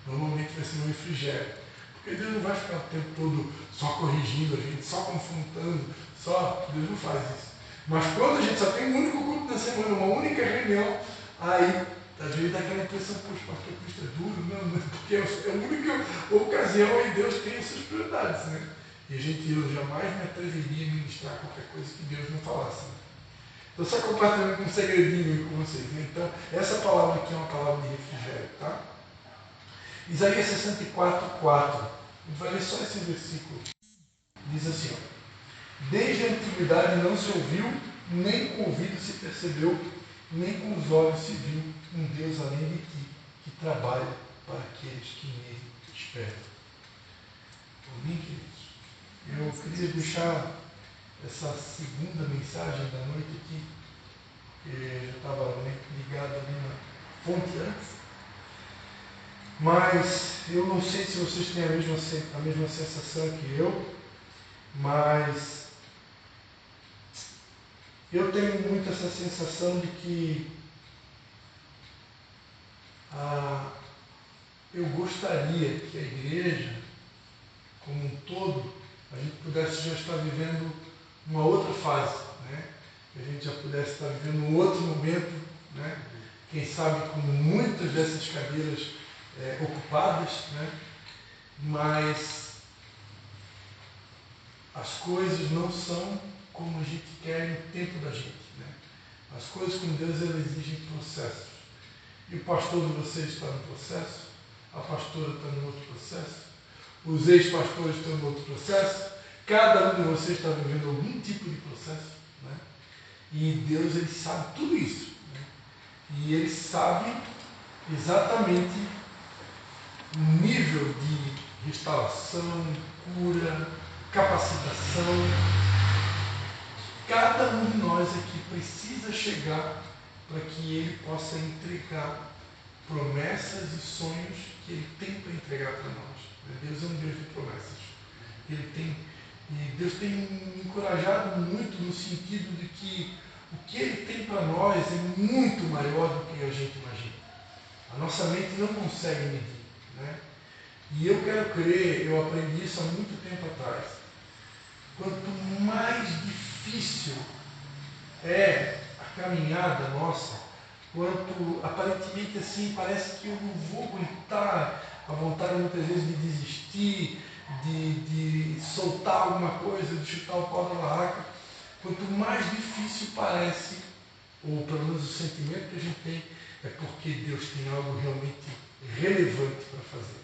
Normalmente vai ser um refrigério. Porque Deus não vai ficar o tempo todo só corrigindo a gente, só confrontando, Deus não faz isso. Mas quando a gente só tem um único culto na semana, uma única reunião, aí às vezes dá aquela impressão, poxa, pastor Cristo é duro, não, porque é a única ocasião em Deus tem as suas prioridades, né? E eu jamais me atreveria a ministrar qualquer coisa que Deus não falasse. Né? Estou só compartilhando um segredinho com vocês. Né? Então, essa palavra aqui é uma palavra de refrigério, tá? Isaías 64:4. Vou vai ler só esse versículo. Diz assim, ó, desde a antiguidade não se ouviu, nem com o ouvido se percebeu, nem com os olhos se viu um Deus além de ti, que trabalha para aqueles que nele esperam. Amém, queridos? Eu queria deixar essa segunda mensagem da noite aqui, que já estava ligado ali na fonte antes, mas eu não sei se vocês têm a mesma sensação que eu, mas eu tenho muito essa sensação de que eu gostaria que a igreja, como um todo, a gente pudesse já estar vivendo uma outra fase, né? Que a gente já pudesse estar vivendo um outro momento, né? Quem sabe com muitas dessas cadeiras ocupadas, né? Mas as coisas não são como a gente quer no tempo da gente, né? As coisas com Deus, elas exigem processos. E o pastor de vocês está no processo, a pastora está no outro processo, os ex-pastores estão no outro processo, cada um de vocês está vivendo algum tipo de processo, né? E Deus, Ele sabe tudo isso, né? E Ele sabe exatamente o nível de restauração, cura, capacitação. Cada um de nós aqui precisa chegar para que Ele possa entregar promessas e sonhos que Ele tem para entregar para nós. Deus é um Deus de promessas. Ele tem E Deus tem me encorajado muito no sentido de que o que Ele tem para nós é muito maior do que a gente imagina. A nossa mente não consegue medir, né? E eu quero crer, eu aprendi isso há muito tempo atrás. Quanto mais difícil é a caminhada nossa, quanto aparentemente assim parece que eu não vou aguentar a vontade muitas vezes de desistir, de soltar alguma coisa, de chutar o pau da barraca, quanto mais difícil parece, ou pelo menos o sentimento que a gente tem, é porque Deus tem algo realmente relevante para fazer.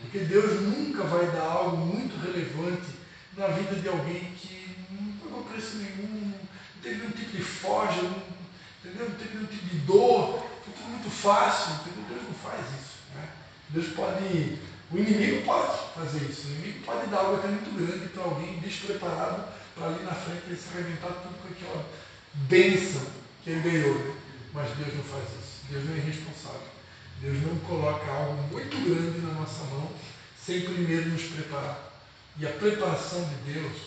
Porque Deus nunca vai dar algo muito relevante na vida de alguém que não pagou preço nenhum, não teve nenhum tipo de forja, entendeu? Não teve nenhum tipo de dor, foi tudo muito fácil, entendeu? Deus não faz isso. Né? Deus pode, o inimigo pode fazer isso, o inimigo pode dar algo até muito grande para alguém despreparado para ali na frente ele se arrebentar tudo com aquela bênção que ele ganhou. Né? Mas Deus não faz isso, Deus não é irresponsável. Deus não coloca algo muito grande na nossa mão sem primeiro nos preparar. E a preparação de Deus,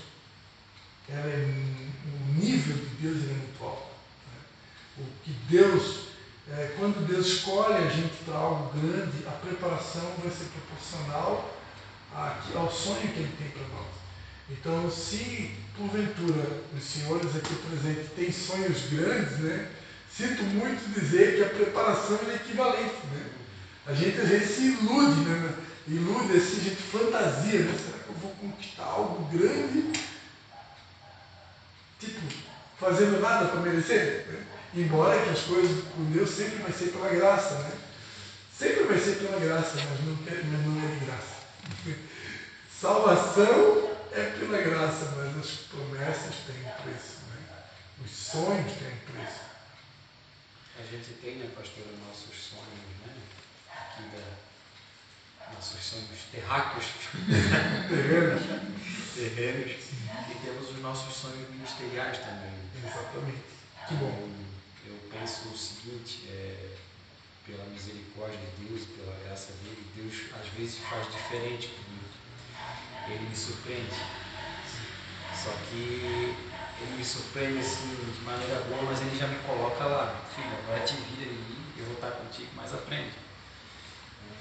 o nível de Deus é muito alto. Né? O que Deus, quando Deus escolhe a gente para algo grande, a preparação vai ser proporcional ao sonho que Ele tem para nós. Então, se porventura os senhores aqui presentes têm sonhos grandes, né? Sinto muito dizer que a preparação é equivalente. Né? A gente às vezes se ilude, né? Ilude assim, a gente fantasia, né? Será que eu vou conquistar algo grande? Tipo, fazendo nada para merecer? Né? Embora que as coisas com Deus sempre vai ser pela graça, né? Sempre vai ser pela graça, mas não é de graça. Salvação é pela graça, mas as promessas têm um preço, né? Os sonhos têm um preço. A gente tem, né, pastor, nossos sonhos, né? Aqui nossos sonhos terráqueos. Terrenos. E temos os nossos sonhos ministeriais também. Exatamente. Que bom. Eu penso o seguinte, pela misericórdia de Deus, pela graça dele, Deus às vezes faz diferente comigo. Ele me surpreende. Só que ele me surpreende assim, de maneira boa, mas ele já me coloca lá. Filho, agora te vira aí, eu vou estar contigo, mas aprende.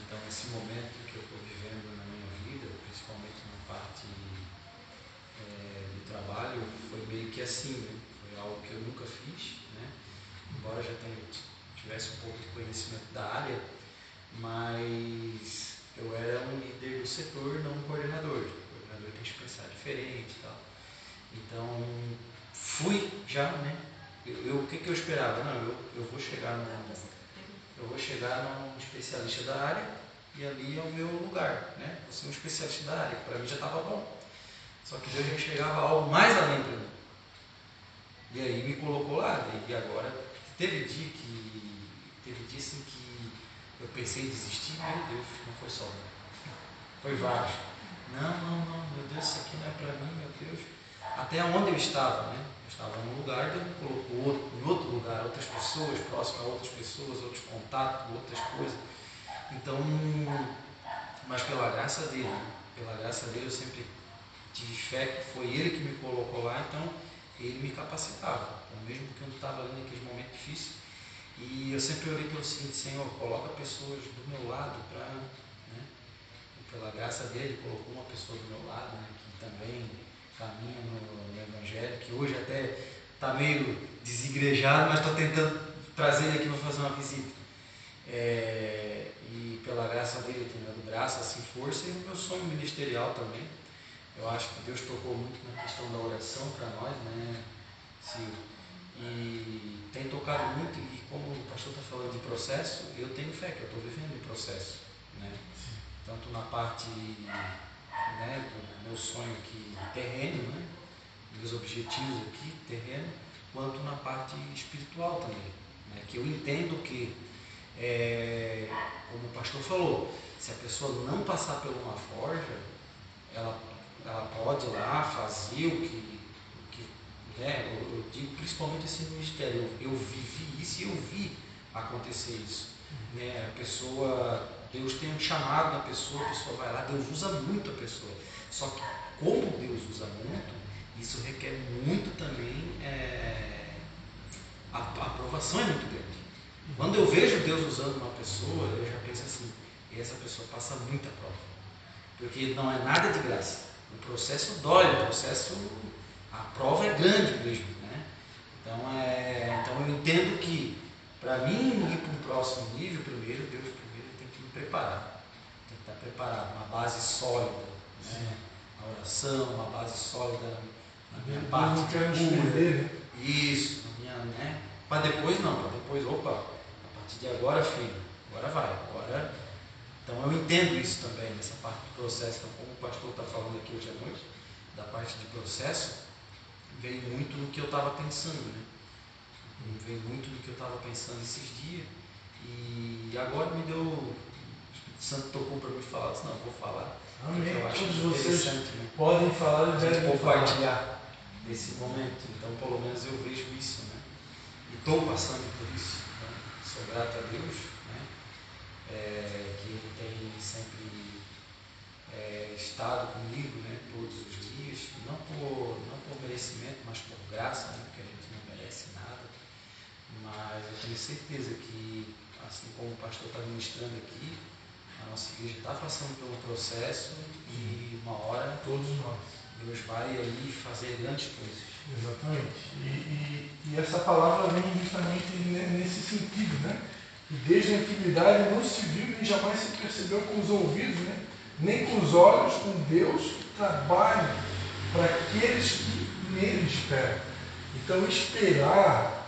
Então, esse momento que eu estou vivendo na minha vida, principalmente na parte do trabalho, foi meio que assim, né? Foi algo que eu nunca fiz, né? Embora já tivesse um pouco de conhecimento da área, mas eu era um líder do setor, não um coordenador. O coordenador tem que pensar diferente e tal. Então, fui já, né? O que eu esperava? Não, eu vou chegar num especialista da área e ali é o meu lugar, né? Vou ser um especialista da área, para mim já estava bom. Só que Deus já chegava algo mais além para mim. E aí me colocou lá, e agora teve dia assim que eu pensei em desistir, meu Deus, não foi só um. Foi vários. Não, meu Deus, isso aqui não é para mim, meu Deus. Até onde eu estava, né? Eu estava num lugar, Deus me colocou em outro lugar, outras pessoas, próximas a outras pessoas, outros contatos, outras coisas. Então, mas pela graça dele eu sempre tive fé que foi ele que me colocou lá, então ele me capacitava, então, mesmo que eu estava ali naquele momento difícil. E eu sempre orei pelo seguinte: Senhor, coloca pessoas do meu lado para, né? E pela graça dele, colocou uma pessoa do meu lado, né, que também caminha no Evangelho, que hoje até está meio desigrejado, mas estou tentando trazer ele aqui para fazer uma visita. E pela graça dele, eu tenho dado graça, assim, força, e o meu sonho ministerial também. Eu acho que Deus tocou muito na questão da oração para nós, né, Silvio? E tem tocado muito, e como o pastor está falando de processo, eu tenho fé que eu estou vivendo um processo, né? Tanto na parte, né, do meu sonho aqui terreno, né, meus objetivos aqui terreno, quanto na parte espiritual também, né, que eu entendo que, como o pastor falou, se a pessoa não passar por uma forja, ela pode ir lá fazer o que né, eu digo principalmente esse ministério, eu vivi isso e eu vi acontecer isso, né? A pessoa, Deus tem um chamado na pessoa, a pessoa vai lá, Deus usa muito a pessoa, só que como Deus usa muito, isso requer muito também, a aprovação é muito grande. Quando eu vejo Deus usando uma pessoa, eu já penso assim, essa pessoa passa muita prova, porque não é nada de graça. O processo dói, a prova é grande mesmo, né? Então eu entendo que para mim ir para um próximo nível, Deus primeiro tem que me preparar, tem que estar preparado, uma base sólida, né? A oração, uma base sólida na minha parte não quero de cura, né? isso, né? Para depois, opa, a partir de agora, filho, agora vai, Então eu entendo isso também, nessa parte do processo. Então, como o pastor está falando aqui hoje à noite, da parte de processo, veio muito no que eu estava pensando, né? Veio muito no que eu estava pensando esses dias, e agora me deu, o Espírito Santo tocou para mim falar, disse, não, vou falar. Amém. Eu acho Todos interessante, vocês né? podem falar e devem compartilhar desse momento. Então, pelo menos eu vejo isso, né? E estou passando por isso. Então, sou grato a Deus, né? Que Ele tem sempre estado comigo, né? Todos os dias, não por merecimento, mas por graça, né? Porque a gente não merece nada. Mas eu tenho certeza que, assim como o pastor está ministrando aqui, a nossa igreja está passando por um processo e uma hora todos nós, Deus vai aí fazer grandes coisas. Exatamente. E essa palavra vem justamente nesse sentido, né? Que desde a antiguidade não se viu nem jamais se percebeu com os ouvidos, né? Nem com os olhos, com Deus que trabalha para aqueles que nele esperam. Então esperar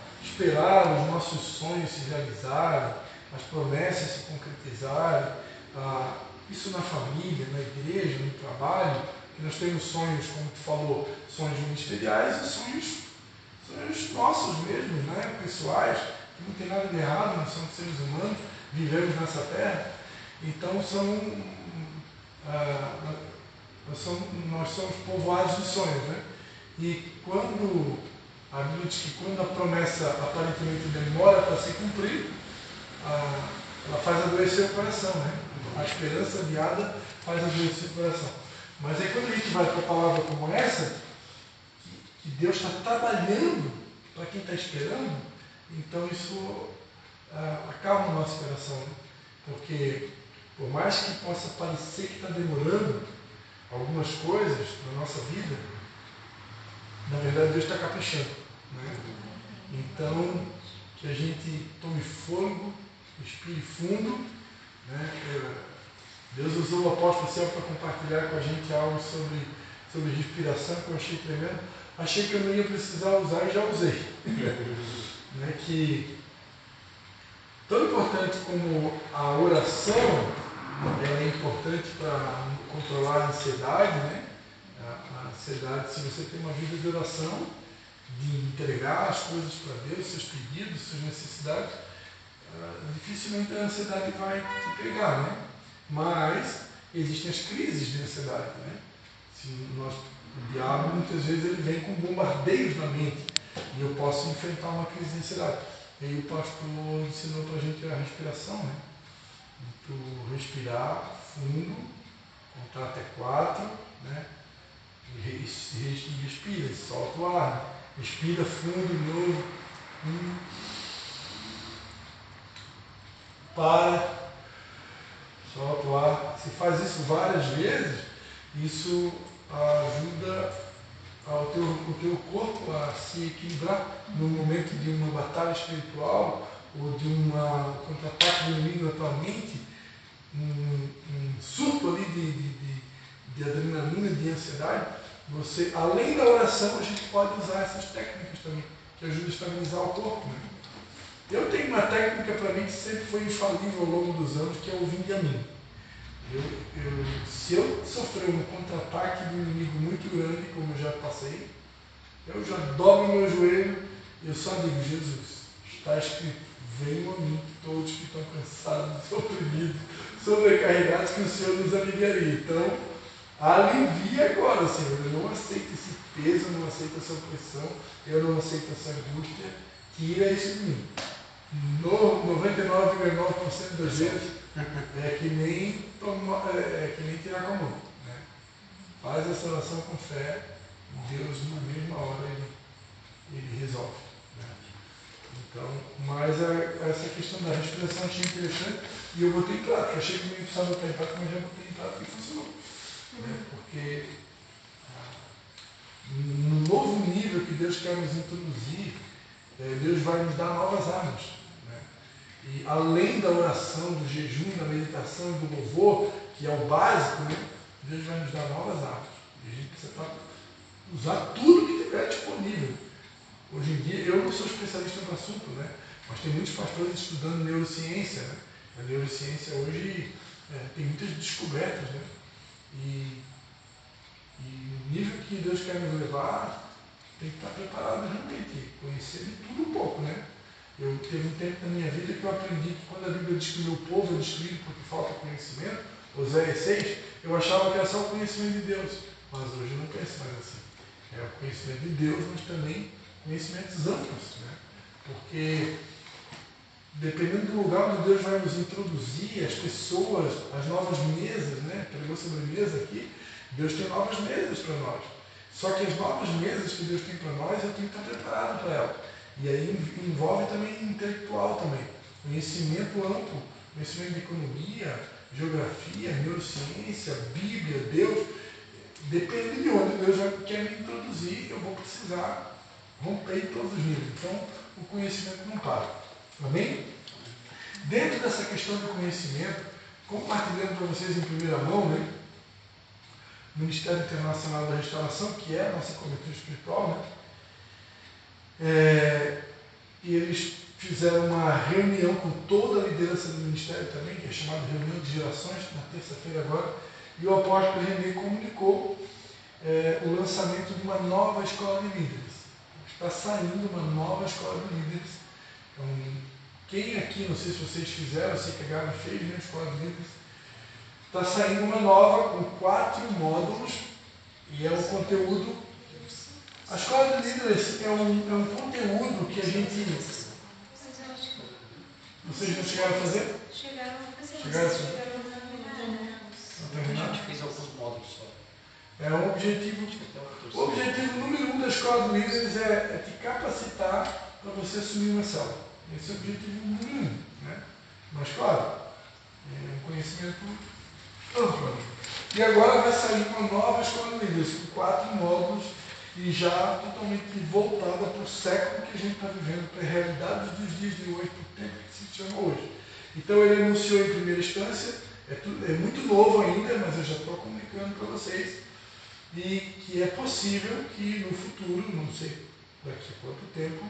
os nossos sonhos se realizarem, as promessas se concretizarem, isso na família, na igreja, no trabalho, que nós temos sonhos, como tu falou, sonhos ministeriais e sonhos nossos mesmos, né, pessoais, que não tem nada de errado, nós somos seres humanos, vivemos nessa terra, então nós somos povoados de sonhos, né? E quando a Bíblia diz que quando a promessa aparentemente demora para se cumprir, ela faz adoecer o coração, né? A esperança adiada faz adoecer o coração. Mas aí quando a gente vai para a palavra como essa, que Deus está trabalhando para quem está esperando, então isso acalma o nosso coração, né? Porque por mais que possa parecer que está demorando algumas coisas na nossa vida, na verdade Deus está caprichando, né? Então, que a gente tome fôlego, respire fundo, né? Deus usou o apóstolo Céu para compartilhar com a gente algo sobre respiração, que eu achei tremendo. Achei que eu não ia precisar usar e já usei. Né? Que tão importante como a oração, ela é importante para controlar a ansiedade, né? A ansiedade, se você tem uma vida de oração, de entregar as coisas para Deus, seus pedidos, suas necessidades, dificilmente a ansiedade vai te pegar, né? Mas existem as crises de ansiedade, né? O diabo muitas vezes ele vem com bombardeios na mente e eu posso enfrentar uma crise de ansiedade. E aí o pastor ensinou para a gente a respiração, né? Tu respirar fundo, contar até 4, né? E respira, solta o ar, né? Respira fundo de novo. Para, solta o ar. Se faz isso várias vezes, isso ajuda o teu corpo a se equilibrar no momento de uma batalha espiritual ou de um contra-ataque do inimigo na tua mente, um surto ali de adrenalina, de ansiedade. Você, além da oração, a gente pode usar essas técnicas também, que ajudam a estabilizar o corpo, né? Eu tenho uma técnica para mim que sempre foi infalível ao longo dos anos, que é o vinde a mim. Se eu sofrer um contra-ataque do inimigo muito grande, como eu já passei, eu já dobro meu joelho e eu só digo, Jesus, está escrito, venham a mim todos que estão cansados, oprimidos, sobrecarregados, que o Senhor nos aliviaria. Então, alivia agora, Senhor. Eu não aceito esse peso, eu não aceito essa opressão, eu não aceito essa angústia. Tira isso de mim. 99,9% das vezes é que nem tirar com a mão, né? faz essa oração com fé, Deus na mesma hora ele resolve. Né? Então, mas essa questão da respiração achei interessante e eu botei em prática. Achei que não ia precisar botar em prática, mas já botei em prática e funcionou. Né? Porque no novo nível que Deus quer nos introduzir, Deus vai nos dar novas armas. Né? E além da oração, do jejum, da meditação e do louvor, que é o básico, né? Deus vai nos dar novas armas. E a gente precisa usar tudo que tiver disponível. Hoje em dia, eu não sou especialista no assunto, né? Mas tem muitos pastores estudando neurociência. Né? A neurociência hoje tem muitas descobertas. Né? E no nível que Deus quer nos levar, tem que estar preparado realmente, conhecer de tudo um pouco. Né? Teve um tempo na minha vida que eu aprendi que quando a Bíblia diz que o meu povo é destruído porque falta conhecimento, Oséias 6, eu achava que era só o conhecimento de Deus. Mas hoje eu não penso mais assim. É o conhecimento de Deus, mas também conhecimentos amplos. Né? Porque dependendo do lugar onde Deus vai nos introduzir, as pessoas, as novas mesas, né? Pregou sobre mesa aqui, Deus tem novas mesas para nós. Só que as novas mesas que Deus tem para nós, eu tenho que estar preparado para elas. E aí envolve também intelectual também. Conhecimento amplo, conhecimento de economia, geografia, neurociência, Bíblia, Deus. Dependendo de onde Deus quer me introduzir, eu vou precisar romper em todos os níveis. Então, o conhecimento não para. Amém? Dentro dessa questão do conhecimento, compartilhando para vocês em primeira mão, né? O Ministério Internacional da Restauração, que é a nossa cobertura espiritual, né? E eles fizeram uma reunião com toda a liderança do Ministério também, que é chamada Reunião de Gerações, na terça-feira agora, e o apóstolo René comunicou o lançamento de uma nova escola de líderes. Está saindo uma nova escola de líderes. Então, quem aqui, não sei se vocês fizeram, eu sei que a Gabi fez, né, a escola de líderes, está saindo uma nova com 4 módulos e é um conteúdo. A escola de líderes é um conteúdo que a gente. Vocês não chegaram a fazer? Chegaram a fazer. Chegaram a fazer. A gente fez alguns módulos só. É um objetivo. O objetivo número 1 da escola de líderes é te capacitar para você assumir uma célula. Esse é o objetivo número 1. Né? Mas, claro, é um conhecimento amplo. E agora vai sair uma nova escola de líderes, com 4 módulos e já totalmente voltada para o século que a gente está vivendo, para a realidade dos dias de hoje, para o tempo que se chama hoje. Então ele anunciou em primeira instância, é muito novo ainda, mas eu já estou comunicando para vocês, e que é possível que no futuro, não sei daqui a quanto tempo,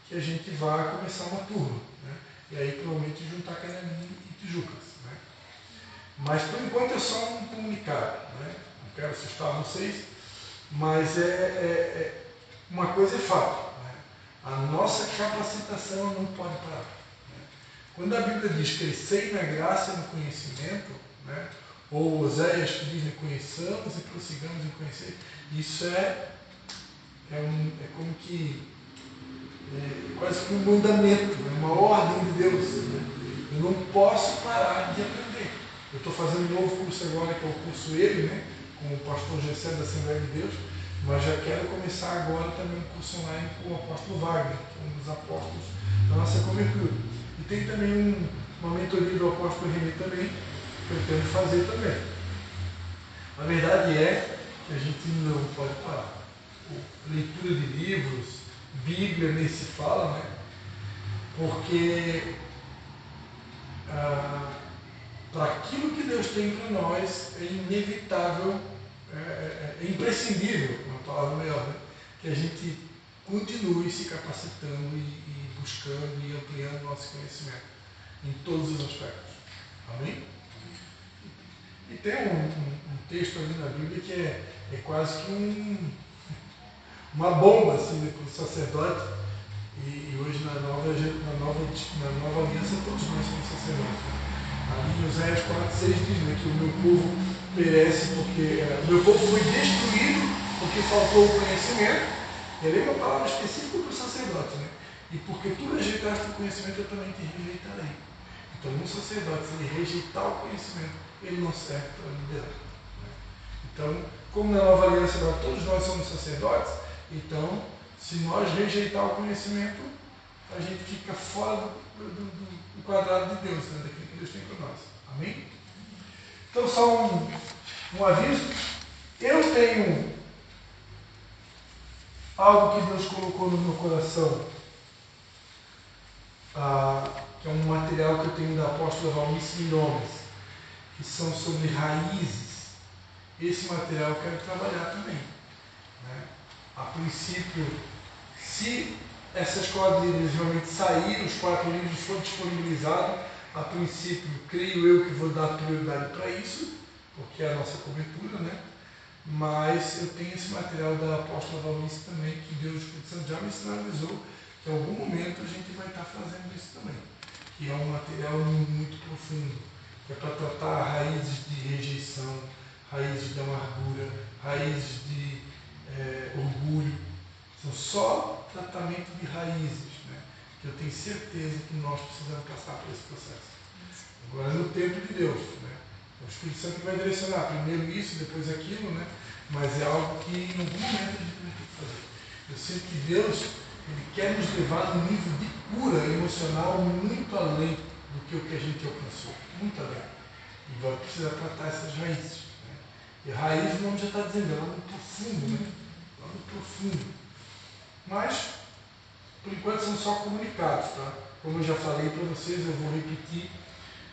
que a gente vá começar uma turma. Né? E aí provavelmente juntar Cananim e Tijucas. Né? Mas por enquanto é só um comunicado. Né? Não quero assustar vocês, mas uma coisa é fato. Né? A nossa capacitação não pode parar. Né? Quando a Bíblia diz crescei na graça e no conhecimento, né? Ou Oséias que diz conheçamos e prossigamos em conhecer, isso é como que quase que um mandamento, né? Uma ordem de Deus. Né? Eu não posso parar de aprender. Eu estou fazendo um novo curso agora, que é o curso ELE, né? Com o pastor Gessé da Assembleia de Deus, mas já quero começar agora também um curso online com o apóstolo Wagner, que é um dos apóstolos da nossa cobertura. E tem também uma mentoria do apóstolo René também, que eu pretendo fazer também. A verdade é que a gente não pode parar. Leitura de livros, Bíblia nem se fala, né? Porque para aquilo que Deus tem para nós é inevitável, é imprescindível, uma palavra melhor, né? Que a gente continue se capacitando e buscando e ampliando nosso conhecimento em todos os aspectos. Amém? E tem um texto ali na Bíblia que é quase que uma bomba assim, para o sacerdote. E hoje na nova aliança todos nós somos sacerdotes. Ali em Oséias 4:6 diz, né, que o meu povo perece porque o meu povo foi destruído porque faltou o conhecimento. E ali é uma palavra específica para o sacerdote, né? E porque tu rejeitaste o conhecimento, eu também te rejeitarei. Então, um sacerdote, se ele rejeitar o conhecimento, ele não serve para liderar. Né? Então, como na nova aliança agora todos nós somos sacerdotes, então, se nós rejeitar o conhecimento, a gente fica fora do quadrado de Deus, né, daquilo que Deus tem para nós. Amém? Então, só um aviso. Eu tenho algo que Deus colocou no meu coração, que é um material que eu tenho da apóstola Valnice Milhomes, que são sobre raízes. Esse material eu quero trabalhar também. Né? A princípio, se essa escola de líderes realmente sair, os 4 livros forem disponibilizados, a princípio, creio eu que vou dar prioridade para isso, porque é a nossa cobertura, né? Mas eu tenho esse material da apóstola Valnice também, que Deus, o Espírito Santo já me sinalizou que em algum momento a gente vai estar fazendo isso também, que é um material muito profundo, que é para tratar raízes de rejeição, raízes de amargura, raízes de orgulho. São só tratamento de raízes, né? Que eu tenho certeza que nós precisamos passar por esse processo. Agora, no tempo de Deus, né? O Espírito Santo vai direcionar primeiro isso, depois aquilo, né? Mas é algo que em algum momento a gente vai ter que fazer. Eu sinto que Deus, Ele quer nos levar num nível de cura emocional muito além do que o que a gente alcançou. Muito além. E vai precisar tratar essas raízes. Né? E raiz, o nome já está dizendo, é lá no profundo, né? Lá no profundo. Mas, por enquanto, são só comunicados, tá? Como eu já falei para vocês, eu vou repetir.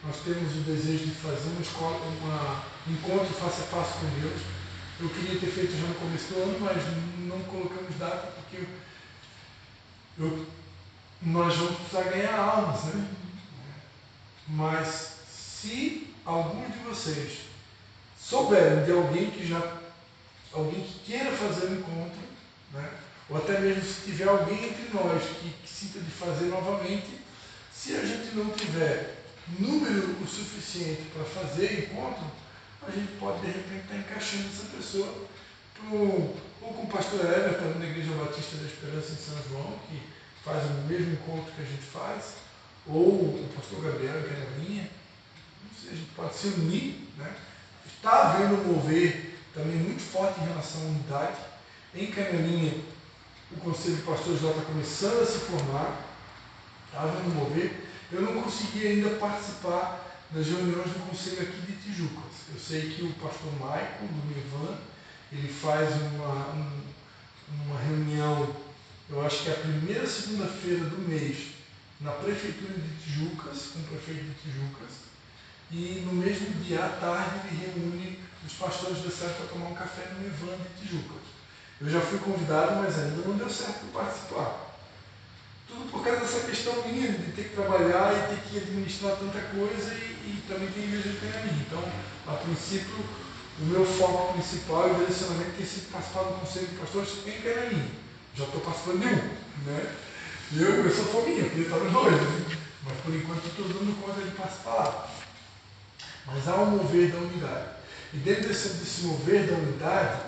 Nós temos o desejo de fazer uma escola, um encontro face a face com Deus. Eu queria ter feito já no começo do ano, mas não colocamos data, porque nós vamos precisar ganhar almas, né? Mas, se alguns de vocês souberem de alguém que queira fazer um encontro, né? Ou até mesmo se tiver alguém entre nós que sinta de fazer novamente, se a gente não tiver número o suficiente para fazer encontro, a gente pode de repente estar encaixando essa pessoa ou com o pastor Everton na Igreja Batista da Esperança em São João, que faz o mesmo encontro que a gente faz, ou o pastor Gabriel em Canelinha. Não sei, a gente pode se unir, né? Está havendo um mover também muito forte em relação à unidade. Em Canelinha, o Conselho de Pastores lá está começando a se formar, está havendo um mover. Eu não consegui ainda participar das reuniões do Conselho aqui de Tijucas. Eu sei que o pastor Michael, do Mevan, ele faz uma reunião, eu acho que é a primeira segunda-feira do mês, na Prefeitura de Tijucas, com o prefeito de Tijucas, e no mesmo dia à tarde ele reúne os pastores da cidade para tomar um café no Mevan de Tijucas. Eu já fui convidado, mas ainda não deu certo participar. Tudo por causa dessa questão minha de ter que trabalhar e ter que administrar tanta coisa e também tem igreja de Canelinha. Então, a princípio, o meu foco principal e o direcionamento tem sido participar do Conselho de Pastores em Canelinha. Já estou participando de um, né? Eu sou fominha, eu queria estar nos dois, né? Mas por enquanto estou dando conta de participar lá. Mas há um mover da unidade. E dentro desse mover da unidade,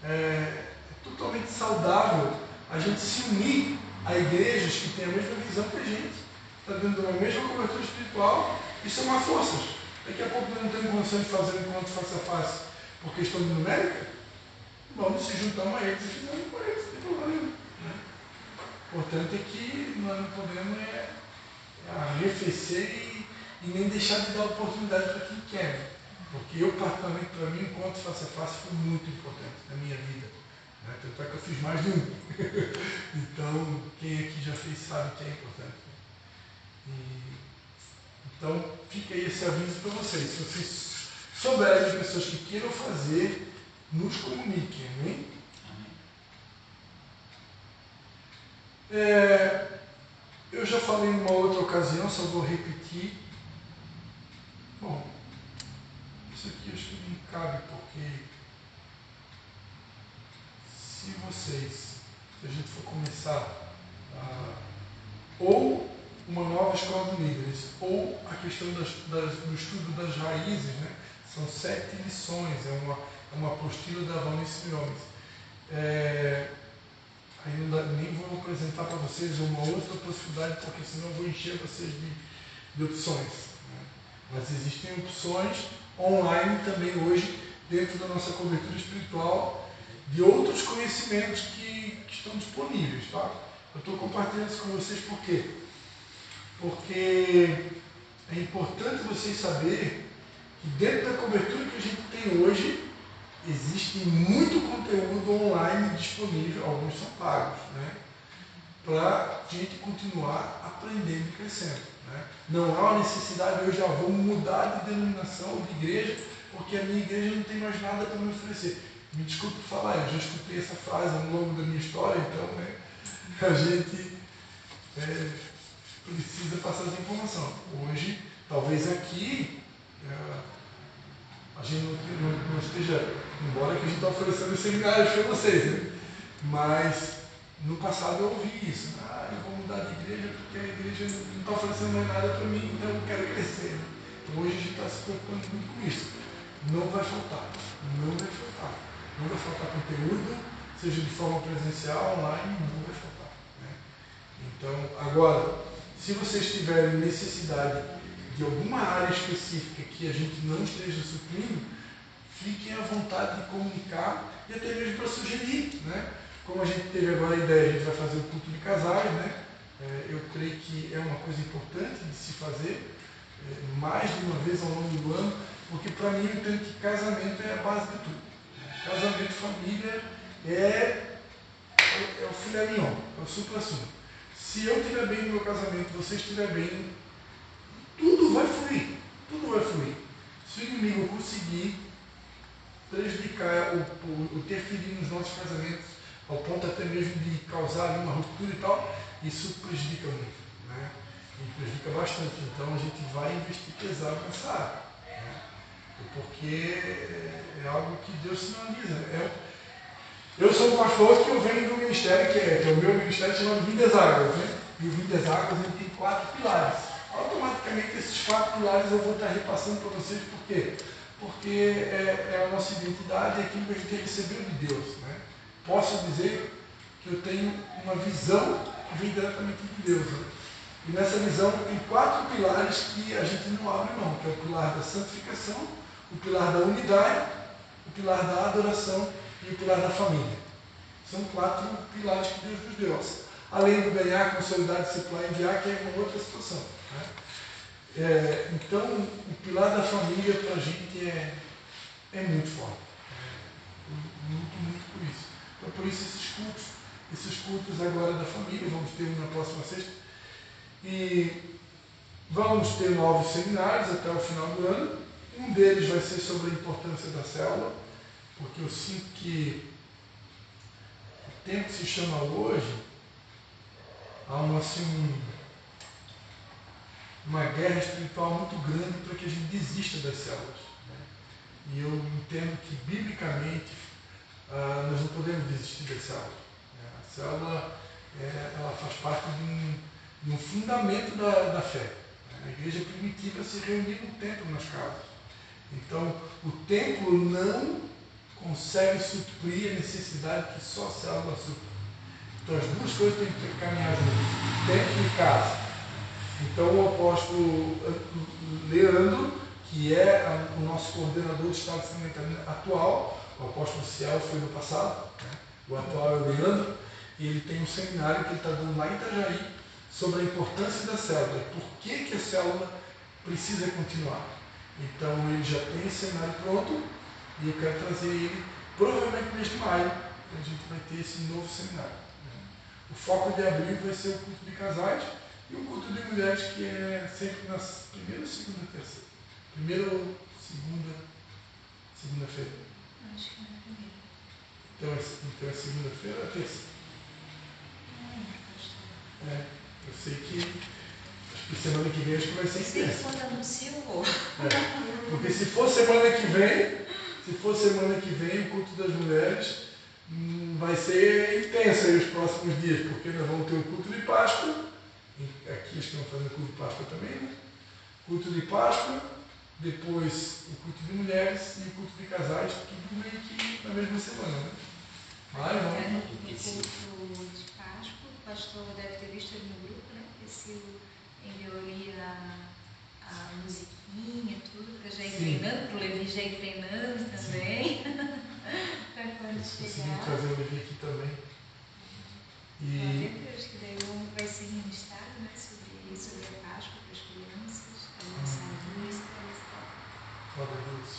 é totalmente saudável a gente se unir a igrejas que têm a mesma visão que a gente, está dentro de uma mesma cobertura espiritual e somar forças. Daqui a pouco nós não temos condições de fazer um encontro face a face por questão de numérica, vamos se juntar a eles e fizemos com eles, não tem problema nenhum. Né? Portanto, é que nós não podemos arrefecer e nem deixar de dar oportunidade para quem quer. Porque eu, particularmente, para mim, o encontro face a face foi muito importante na minha vida. Né? Tanto é que eu fiz mais de um. Então, quem aqui já fez sabe que é importante. Então, fica aí esse aviso para vocês. Se vocês souberem de pessoas que queiram fazer, nos comuniquem. Amém? Eu já falei em uma outra ocasião, só vou repetir. Bom, isso aqui acho que não cabe, porque se a gente for começar ou uma nova escola de líderes, ou a questão do estudo das raízes, né? São 7 lições, é uma apostila da Valnice Milhomes. Aí nem vou apresentar para vocês uma outra possibilidade, porque senão eu vou encher vocês de opções. Né? Mas existem opções online também hoje dentro da nossa cobertura espiritual, de outros conhecimentos que estão disponíveis, tá? Eu estou compartilhando isso com vocês por quê? Porque é importante vocês saberem que dentro da cobertura que a gente tem hoje, existe muito conteúdo online disponível, alguns são pagos, né? Para a gente continuar aprendendo e crescendo. Né? Não há uma necessidade, eu já vou mudar de denominação ou de igreja, porque a minha igreja não tem mais nada para me oferecer. Me desculpe falar, eu já escutei essa frase ao longo da minha história, então né, a gente precisa passar essa informação. Hoje, talvez aqui, a gente não esteja, embora que a gente está oferecendo seminários para vocês, né? Mas no passado eu ouvi isso. Eu vou mudar de igreja porque a igreja não está oferecendo mais nada para mim, então eu quero crescer. Então hoje a gente está se preocupando muito com isso. Não vai faltar. Não vai faltar. Não vai faltar conteúdo, seja de forma presencial, online, não vai faltar. Né? Então, agora, se vocês tiverem necessidade de alguma área específica que a gente não esteja suprindo, fiquem à vontade de comunicar e até mesmo para sugerir, né? Como a gente teve agora a ideia, a gente vai fazer o culto de casais, né? Eu creio que é uma coisa importante de se fazer mais de uma vez ao longo do ano, porque para mim eu entendo que casamento é a base de tudo. Casamento, família é o filé mignon, é o supra-sumo. Se eu estiver bem no meu casamento, você estiver bem, tudo vai fluir. Tudo vai fluir. Se o inimigo conseguir prejudicar ou interferir nos nossos casamentos, ao ponto até mesmo de causar uma ruptura e tal, isso prejudica muito, né? E prejudica bastante. Então a gente vai investir pesado nessa área, né? Porque é algo que Deus sinaliza. Eu sou um pastor que eu venho do ministério, que é o meu ministério chamado Vidas Águas, né? E o Vidas Águas ele tem 4 pilares. Automaticamente esses 4 pilares eu vou estar repassando para vocês, por quê? Porque é a nossa identidade, é aquilo que a gente recebeu de Deus, né? Posso dizer que eu tenho uma visão que vem diretamente de Deus. Né? E nessa visão tem 4 pilares que a gente não abre mão, que é o pilar da santificação, o pilar da unidade, o pilar da adoração e o pilar da família. São 4 pilares que Deus nos deu. Além do ganhar, consolidar, discipular e enviar, que é uma outra situação. Né? Então, o pilar da família para a gente é muito forte. Muito por isso. Então, por isso esses cultos agora da família, vamos ter um na próxima sexta. E vamos ter novos seminários até o final do ano. Um deles vai ser sobre a importância da célula, porque eu sinto que o tempo que se chama hoje, há uma guerra espiritual muito grande para que a gente desista das células. Né? E eu entendo que, biblicamente, nós não podemos desistir das células. A célula ela faz parte de um fundamento da fé. A igreja primitiva se reunia no templo, nas casas. Então, o templo não consegue suprir a necessidade que só a célula supre. Então, as duas coisas têm que caminhar juntas, templo e casa. Então, o apóstolo Leandro, que é o nosso coordenador do Estado de Santa Catarina atual, o apóstolo Ciel foi no passado, né? O atual é o Leandro, e ele tem um seminário que ele está dando lá em Itajaí sobre a importância da célula, por que a célula precisa continuar. Então ele já tem esse seminário pronto e eu quero trazer ele provavelmente no mês de maio, a gente vai ter esse novo seminário. Né? O foco de abril vai ser o culto de casais e o culto de mulheres, que é sempre na primeira, segunda e terceira. Primeira ou segunda-feira? Acho que na primeira. Então é segunda-feira ou é terça? Eu sei que semana que vem acho que vai ser intenso. Se quando anuncia, eu vou. Porque se for semana que vem o culto das mulheres vai ser intenso aí os próximos dias, porque nós vamos ter o culto de Páscoa, aqui estão fazendo o culto de Páscoa também, né? Culto de Páscoa, depois o culto de mulheres e o culto de casais, tudo meio que na mesma semana, né? Mas vamos. No culto de Páscoa, o pastor deve ter visto ali no grupo, né? Que se enviou ali a musiquinha musiquinha, tudo, para já ir Sim. treinando, para o Levi já ir treinando também. Para quando Se conseguir chegar. trazer o Levi aqui também. Glória E a Deus, que daí o homem vai ser ministrado, né, sobre a Páscoa para as crianças, aniversário isso, glória a Deus.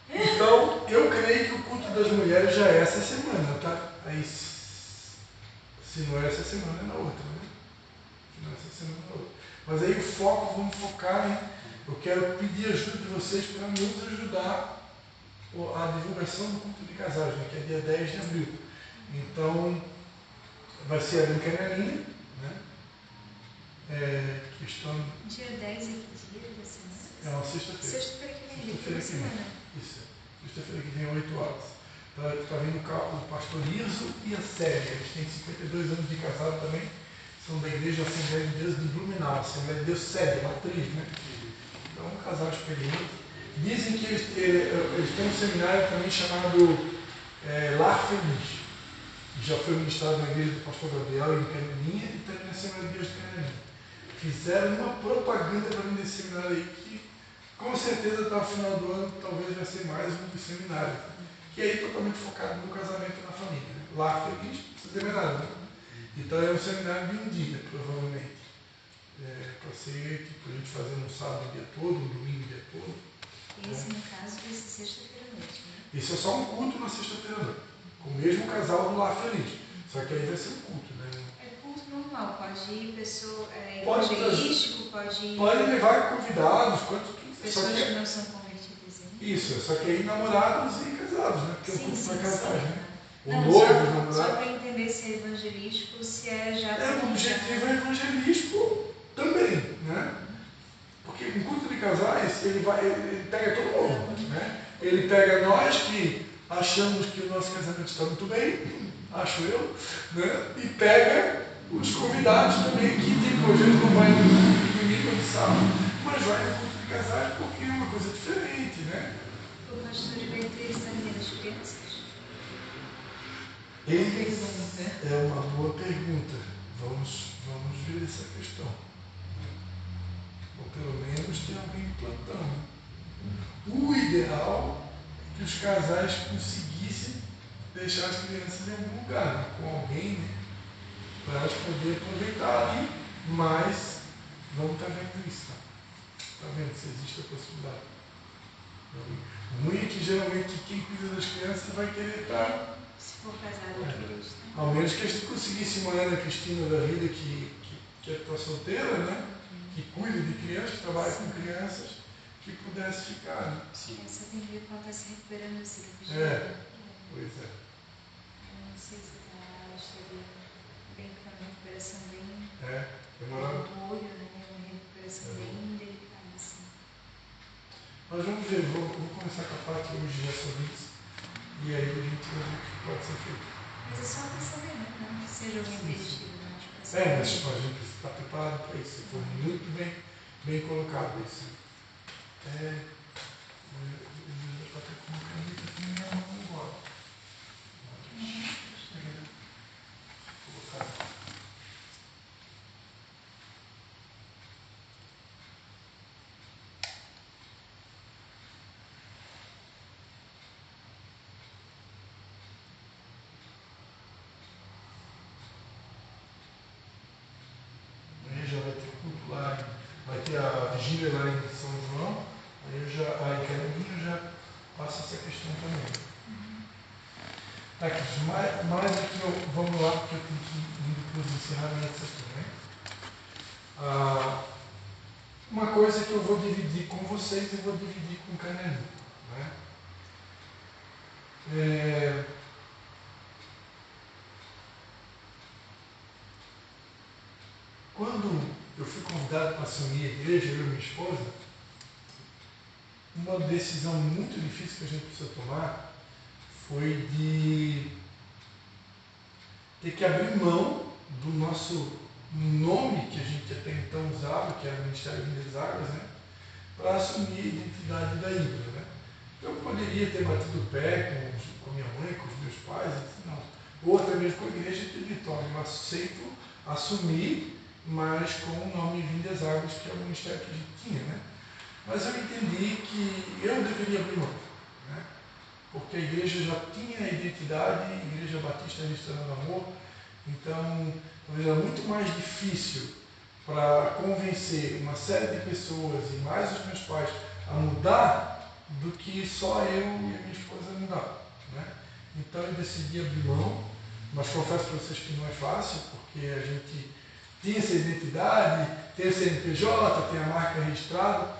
Então, eu creio que o culto das mulheres já é essa semana, tá? Aí, se não é essa semana, é na outra, né? Se não é essa semana, é na outra. Mas aí o foco, vamos focar em... Eu quero pedir ajuda de vocês para nos ajudar a divulgação do culto de casais, né? Que é dia 10 de abril. Então, vai ser ali em Canelinha, né? Questão... Dia 10 é que dia da semana? É uma sexta-feira. Sexta-feira que vem, Sexta-feira depois que da vem. semana. Isso. Sexta-feira que vem, 8 horas. Então, está vindo o pastor Irso e a Célia. Eles têm 52 anos de casado também. São da Igreja Assembleia de Deus de Blumenau. Assembleia de Deus Célia, uma atriz, né? Então, um casal experiente. Dizem que eles têm um seminário também chamado Lar Feliz. Já foi ministrado na igreja do pastor Gabriel em Canelinha e também na Assembleia de Deus de Canelinha. Fizeram uma propaganda para mim desse seminário aí que, com certeza, até o final do ano, talvez vai ser mais um dos seminários. Que é aí totalmente focado no casamento e na família. Né? Lar Feliz, não precisa ter nada. Né? Então é um seminário de um dia, provavelmente. Para ser, tipo, a gente fazer um sábado o dia todo, um domingo o dia todo. Esse, no caso, vai ser sexta-feira à noite, né? Esse é só um culto na sexta-feira à noite. Com o mesmo casal do Lar Feliz. Só que aí vai ser um culto, né? É culto normal, pode ir pessoa Pode evangelístico, pode ir Podem levar convidados, quanto quiser. pessoas que não são convertidas ainda. Isso, só que aí namorados e casados, né? Porque o culto não é casais, né? O Não, noivo, só namorado. para entender se é evangelístico ou se é já... O objetivo é evangelístico também, né? Porque um culto de casais, ele pega todo mundo, né? Ele pega nós que achamos que o nosso casamento está muito bem, acho eu, né? E pega os convidados também que, tipo, a gente não vai no domingo ou no sábado, mas vai no culto de casais porque é uma coisa diferente, né? O pastor vai ter sangue das crianças? É uma boa pergunta. Vamos ver essa questão. Ou pelo menos ter alguém plantando. O ideal é que os casais conseguissem deixar as crianças em algum lugar, né? Com alguém, né? Para elas poderem aproveitar ali, mas vamos estar vendo isso. Está vendo se existe a possibilidade. O ruim é que geralmente quem cuida das crianças vai querer estar. Se for casado, querer estar. Ao menos que a gente conseguisse uma Ana Cristina da vida que está solteira, né? Que cuida de crianças, trabalha com crianças, que pudesse ficar. Né? Sim. Essa tem que ver quando está se recuperando da cirurgia. Pois é. Eu não sei se estaria bem com uma recuperação bem. Demorado. Do olho, né? Uma recuperação bem delicada, assim. Mas vamos ver, vou começar com a parte hoje já sobre isso. E aí a gente vai ver o que pode ser feito. Mas é só pensamento, não que seja alguém perdido, né? Mas a gente está preparado para isso. Foi muito bem colocado isso. Eu estou com uma caneta aqui na minha mão agora. Vou colocar. Aí já vai ter culto lá, vai ter a vigília lá em São João, aí em Canelinha eu já passo essa questão também. Tá aqui, mais aqui, vamos lá, porque eu tenho que ir para os encerramentos aqui, né? Uma coisa que eu vou dividir com vocês, eu vou dividir com o Canelinha, né? Quando eu fui convidado para assumir a igreja, eu e minha esposa, uma decisão muito difícil que a gente precisou tomar foi de ter que abrir mão do nosso nome que a gente até então usava, que era o Ministério das Águas, né, para assumir a identidade da Hidra. Né? Eu poderia ter batido o pé com a minha mãe, com os meus pais, não. Ou até mesmo com a igreja e ter dito, olha, eu aceito assumir mas com o nome Vindas Águas, que é o ministério que a gente tinha, né? Mas eu entendi que eu deveria abrir mão, né? Porque a igreja já tinha a identidade, Igreja Batista Restaurando do Amor, então talvez era muito mais difícil para convencer uma série de pessoas e mais os meus pais a mudar do que só eu e a minha esposa mudar, né? Então eu decidi abrir mão, mas confesso para vocês que não é fácil, porque a gente tinha essa identidade, tem o CNPJ, tem a marca registrada.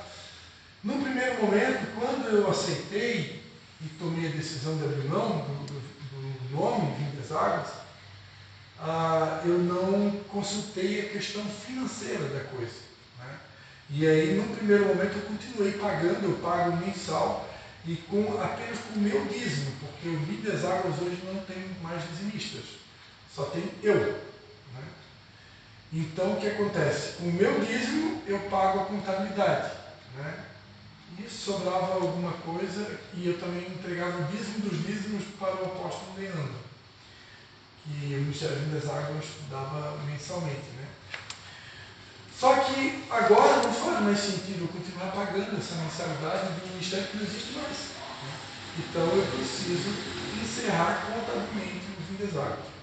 No primeiro momento, quando eu aceitei e tomei a decisão de abrir mão do nome Vindas Águas, eu não consultei a questão financeira da coisa, né? E aí, no primeiro momento, eu continuei pagando, eu pago mensal e apenas com o meu dízimo, porque o Vindas Águas hoje não tem mais dizimistas, só tem eu, né? Então, o que acontece? Com o meu dízimo, eu pago a contabilidade, né? E sobrava alguma coisa e eu também entregava o dízimo dos dízimos para o apóstolo Leandro, que o Ministério Vindas Águas dava mensalmente, né? Só que agora não faz mais sentido eu continuar pagando essa mensalidade de um ministério que não existe mais, né? Então eu preciso encerrar contabilmente o Vindas Águas.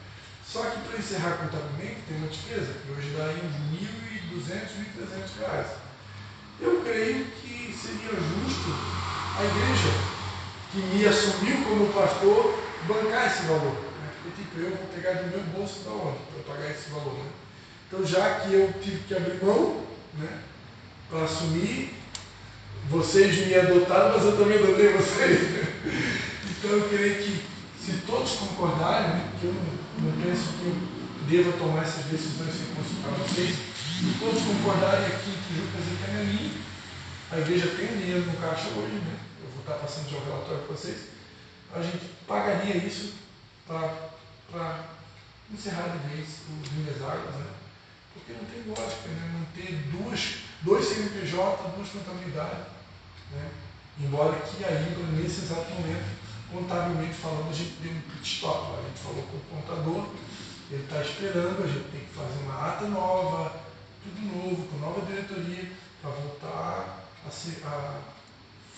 Só que para encerrar contabilmente tem uma despesa, que hoje dá em R$ 1.200, R$ 1.300. Eu creio que seria justo a igreja que me assumiu como pastor bancar esse valor, né? Porque tipo, eu vou pegar do meu bolso da onde para pagar esse valor, né? Então, já que eu tive que abrir mão, né, para assumir, vocês me adotaram, mas eu também adotei vocês. Então, eu creio que, se todos concordarem, né, que eu não penso que eu deva tomar essas decisões sem consultar vocês, se todos concordarem aqui que Jucas e Canelinho, a igreja tem dinheiro no caixa hoje, né, eu vou estar passando já o relatório para vocês, a gente pagaria isso para encerrar de vez os Vindas Águas, né? Porque não tem lógica, né? Manter dois CNPJ, duas contabilidades, né? Embora que ainda, nesse exato momento, contabilmente falando, a gente deu um pit stop lá. A gente falou com o contador, ele está esperando, a gente tem que fazer uma ata nova, tudo novo, com nova diretoria, para voltar a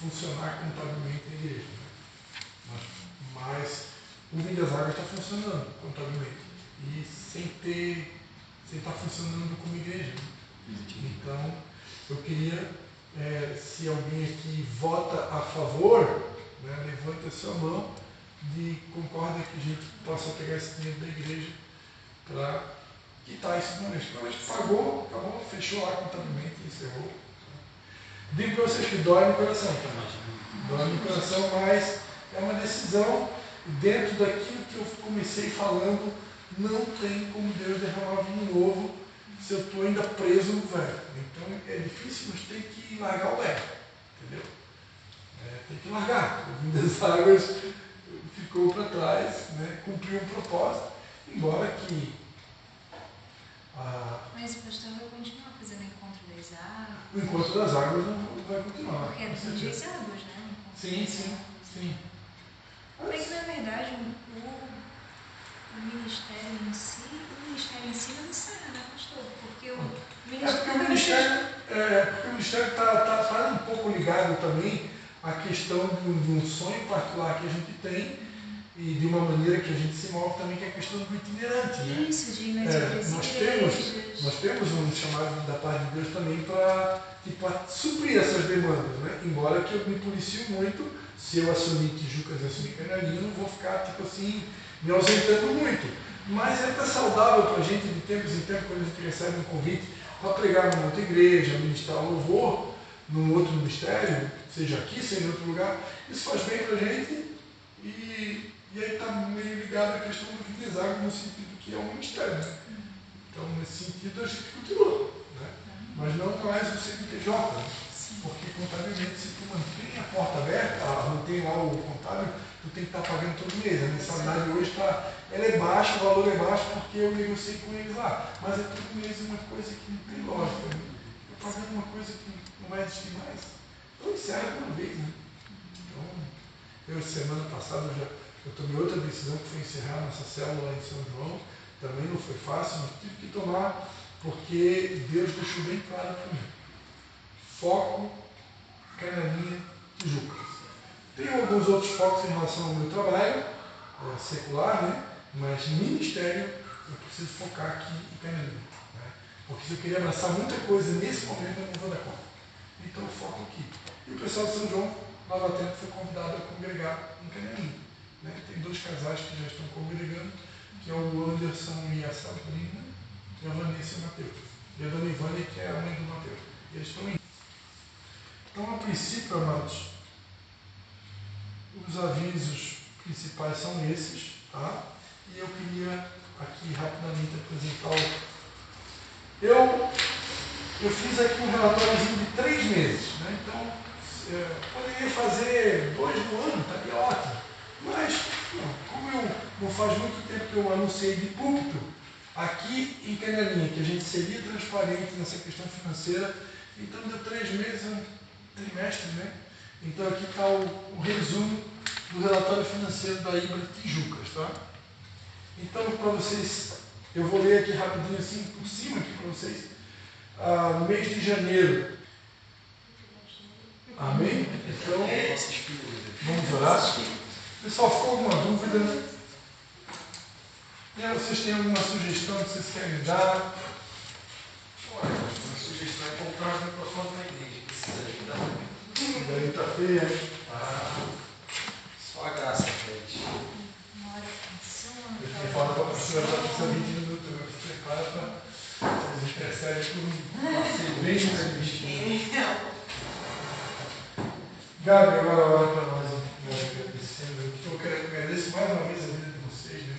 funcionar contabilmente a igreja, né? Mas o Vindas Águas está funcionando contabilmente e sem estar funcionando como igreja, né? Então, eu queria, se alguém aqui vota a favor, né, levanta a sua mão de concorda que a gente possa pegar esse dinheiro da igreja para quitar isso de uma vez. Uma vez que pagou, acabou, fechou lá contabilmente e encerrou. Digo para vocês que dói no coração, tá? Dói no coração, mas é uma decisão dentro daquilo que eu comecei falando. Não tem como Deus derramar vinho novo se eu estou ainda preso no velho. Então é difícil, mas tem que largar o velho, entendeu? Tem que largar. O vinho das águas ficou para trás, né? Cumpriu um propósito, embora que... Mas o pastor vai continuar fazendo o encontro das águas? O encontro das águas não vai continuar. Porque é das águas, né? Sim. Mas na verdade o ministério em si não encerra, né, pastor? Porque o ministério está um pouco ligado também à questão de um sonho particular que a gente tem e de uma maneira que a gente se move também, que é a questão do itinerante, né? Isso, de ir nós temos um chamado da parte de Deus também para suprir essas demandas, né? Embora que eu me policio muito, se eu assumir Tijucas e assumir Canelinho, não vou ficar me ausentando muito. Mas é até saudável para a gente, de tempos em tempos, quando a gente recebe um convite para pregar numa outra igreja, ministrar louvor num outro ministério, seja aqui, seja em outro lugar, isso faz bem para a gente e aí está meio ligado à questão do Vindas Águas, no sentido que é um ministério, né? Então, nesse sentido, a gente continua, né? Mas não mais o CNPJ, né? Porque contabilmente, se tu mantém a porta aberta, mantém lá o contábil, tu tem que estar pagando todo mês. A mensalidade hoje ela é baixa, o valor é baixo porque eu negociei com eles lá. Mas é todo mês uma coisa que não tem lógica, né? Estou pagando uma coisa que não vai existir mais. Então encerra de uma vez, né? Então, semana passada eu tomei outra decisão que foi encerrar nossa célula lá em São João. Também não foi fácil, mas tive que tomar porque Deus deixou bem claro para mim. Foco, Canelinha, Tijuca. Tem alguns outros focos em relação ao meu trabalho, secular, né? Mas ministério, eu preciso focar aqui em Canelinha. Né? Porque se eu queria abraçar muita coisa nesse momento, eu não vou dar conta. Então eu foco aqui. E o pessoal de São João, Nova Tempo, foi convidado a congregar em Canelinha. Né? Tem 2 casais que já estão congregando, que é o Anderson e a Sabrina, e a Vanessa e o Mateus. E a Dona Ivânia, que é a mãe do Mateus. Eles estão indo. Então, a princípio, amados, os avisos principais são esses, tá? E eu queria aqui rapidamente apresentar eu fiz aqui um relatóriozinho de 3 meses, né? Então, poderia fazer 2 no ano, estaria ótimo. Mas, como não faz muito tempo que eu anunciei de púlpito, aqui em Canelinha, que a gente seria transparente nessa questão financeira, então deu 3 meses, um trimestre, né? Então aqui está o resumo do relatório financeiro da Ibra Tijucas, tá? Então, para vocês, eu vou ler aqui rapidinho assim, por cima aqui para vocês. No mês de janeiro. Amém? Então, vamos orar. Pessoal, ficou alguma dúvida? Vocês têm alguma sugestão que vocês querem dar? Olha, uma sugestão é comprar um microfone na igreja, precisa ajudar. Daí está feia. Só a graça, gente. Eu falo para a professora, ela precisa 20 minutos, eu se prepara para a gente percebe por um passeio bem entrevista. Gabi, agora olha para nós, agradecendo. Eu quero agradecer mais uma vez a vida de vocês, né?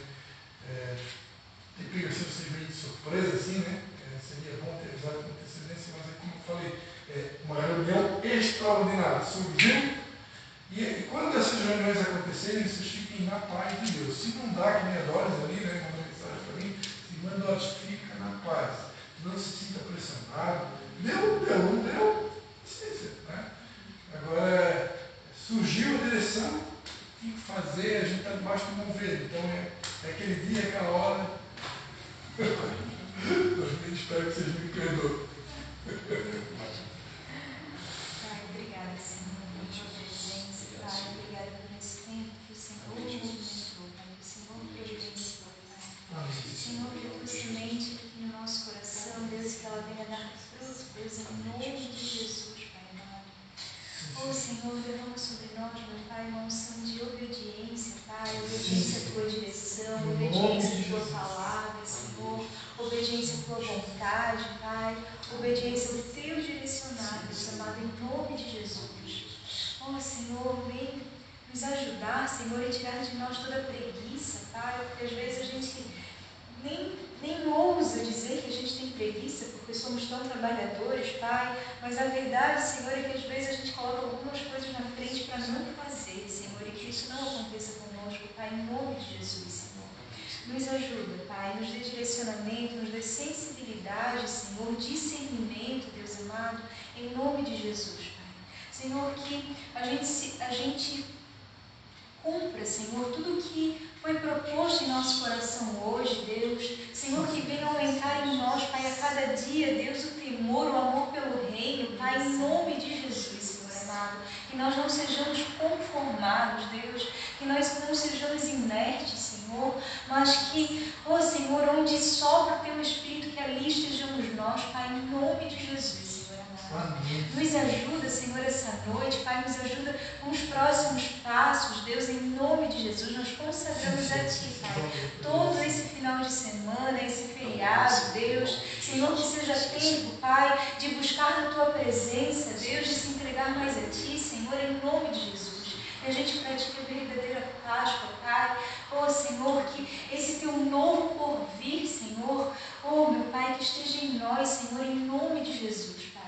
Tem pregação vocês veem de surpresa, assim, né? Seria bom ter usado com antecedência, mas é como eu falei, uma reunião extraordinária. Surgiu, e quando essas reuniões acontecerem, vocês fiquem na paz de Deus. Se não dá, que nem a Doris ali, né? Mandou mensagem para mim, irmã Doris, fica na paz. Não se sinta pressionado. Não deu. Ciência, né? Agora, surgiu a direção, tem que fazer, a gente está debaixo do mover. Então, é aquele dia, aquela hora. Eu espero que vocês me perdoem. Pai, obrigada, Senhor, pela tua presença. Pai, obrigada por esse tempo que o Senhor movimentou, Pai, que o Senhor providenciou, Pai. Senhor, que a tua semente aqui no nosso coração, Deus, que ela venha dar fruto, Deus, em nome de Jesus, Pai amado. Oh, Senhor, derrama sobre nós, meu Pai, uma unção de obediência, Pai, obediência à tua direção, obediência à tua palavra, Senhor, obediência à tua vontade, Pai, obediência ao teu direcionar, Deus amado, em nome de Jesus. Oh, Senhor, vem nos ajudar, Senhor, e tirar de nós toda a preguiça, Pai, porque às vezes a gente nem ousa dizer que a gente tem preguiça, porque somos tão trabalhadores, Pai, mas a verdade, Senhor, é que às vezes a gente coloca algumas coisas na frente para não fazer, Senhor, e que isso não aconteça conosco, Pai, em nome de Jesus, Senhor. Nos ajuda, Pai, nos dê direcionamento, nos dê sensibilidade, Senhor, discernimento, Deus amado, em nome de Jesus, Pai. Senhor, que a gente cumpra, Senhor, tudo que foi proposto em nosso coração hoje, Deus. Senhor, que venha aumentar em nós, Pai, a cada dia, Deus, o temor, o amor pelo reino, Pai, em nome de Jesus, Senhor amado. Que nós não sejamos conformados, Deus, que nós não sejamos inertes, Senhor, mas que, oh Senhor, onde sopra o teu Espírito, que ali estejamos nós, Pai, em nome de Jesus. Nos ajuda, Senhor, essa noite, Pai, nos ajuda com os próximos passos, Deus, em nome de Jesus, nós consagramos a Ti, Pai, todo esse final de semana, esse feriado, Deus, Senhor, que seja tempo, Pai, de buscar na Tua presença, Deus, de se entregar mais a Ti, Senhor, em nome de Jesus. Que a gente pratique a verdadeira Páscoa, Pai. Oh, Senhor, que esse Teu novo porvir, Senhor, oh, meu Pai, que esteja em nós, Senhor, em nome de Jesus, Pai.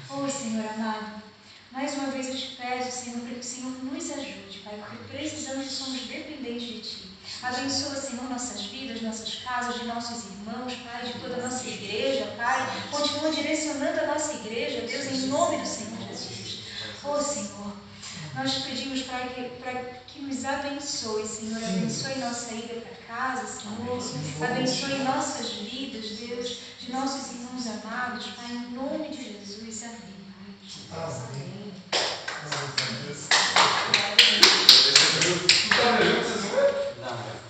Oh, Senhor amado, mais uma vez eu te peço, Senhor, para que o Senhor nos ajude, Pai, porque precisamos e somos dependentes de Ti. Abençoa, Senhor, nossas vidas, nossas casas, de nossos irmãos, Pai, de toda a nossa igreja, Pai. Continua direcionando a nossa igreja, Deus, em nome do Senhor Jesus. Oh, Senhor, nós pedimos, Pai, que nos abençoe, Senhor. Abençoe nossa ida para casa, Senhor. Abençoe nossas vidas, Deus. de nossos irmãos amados, Pai, em nome de Jesus, amém. Amém. Glória a Deus. Não está viajando, vocês vão ver? Não.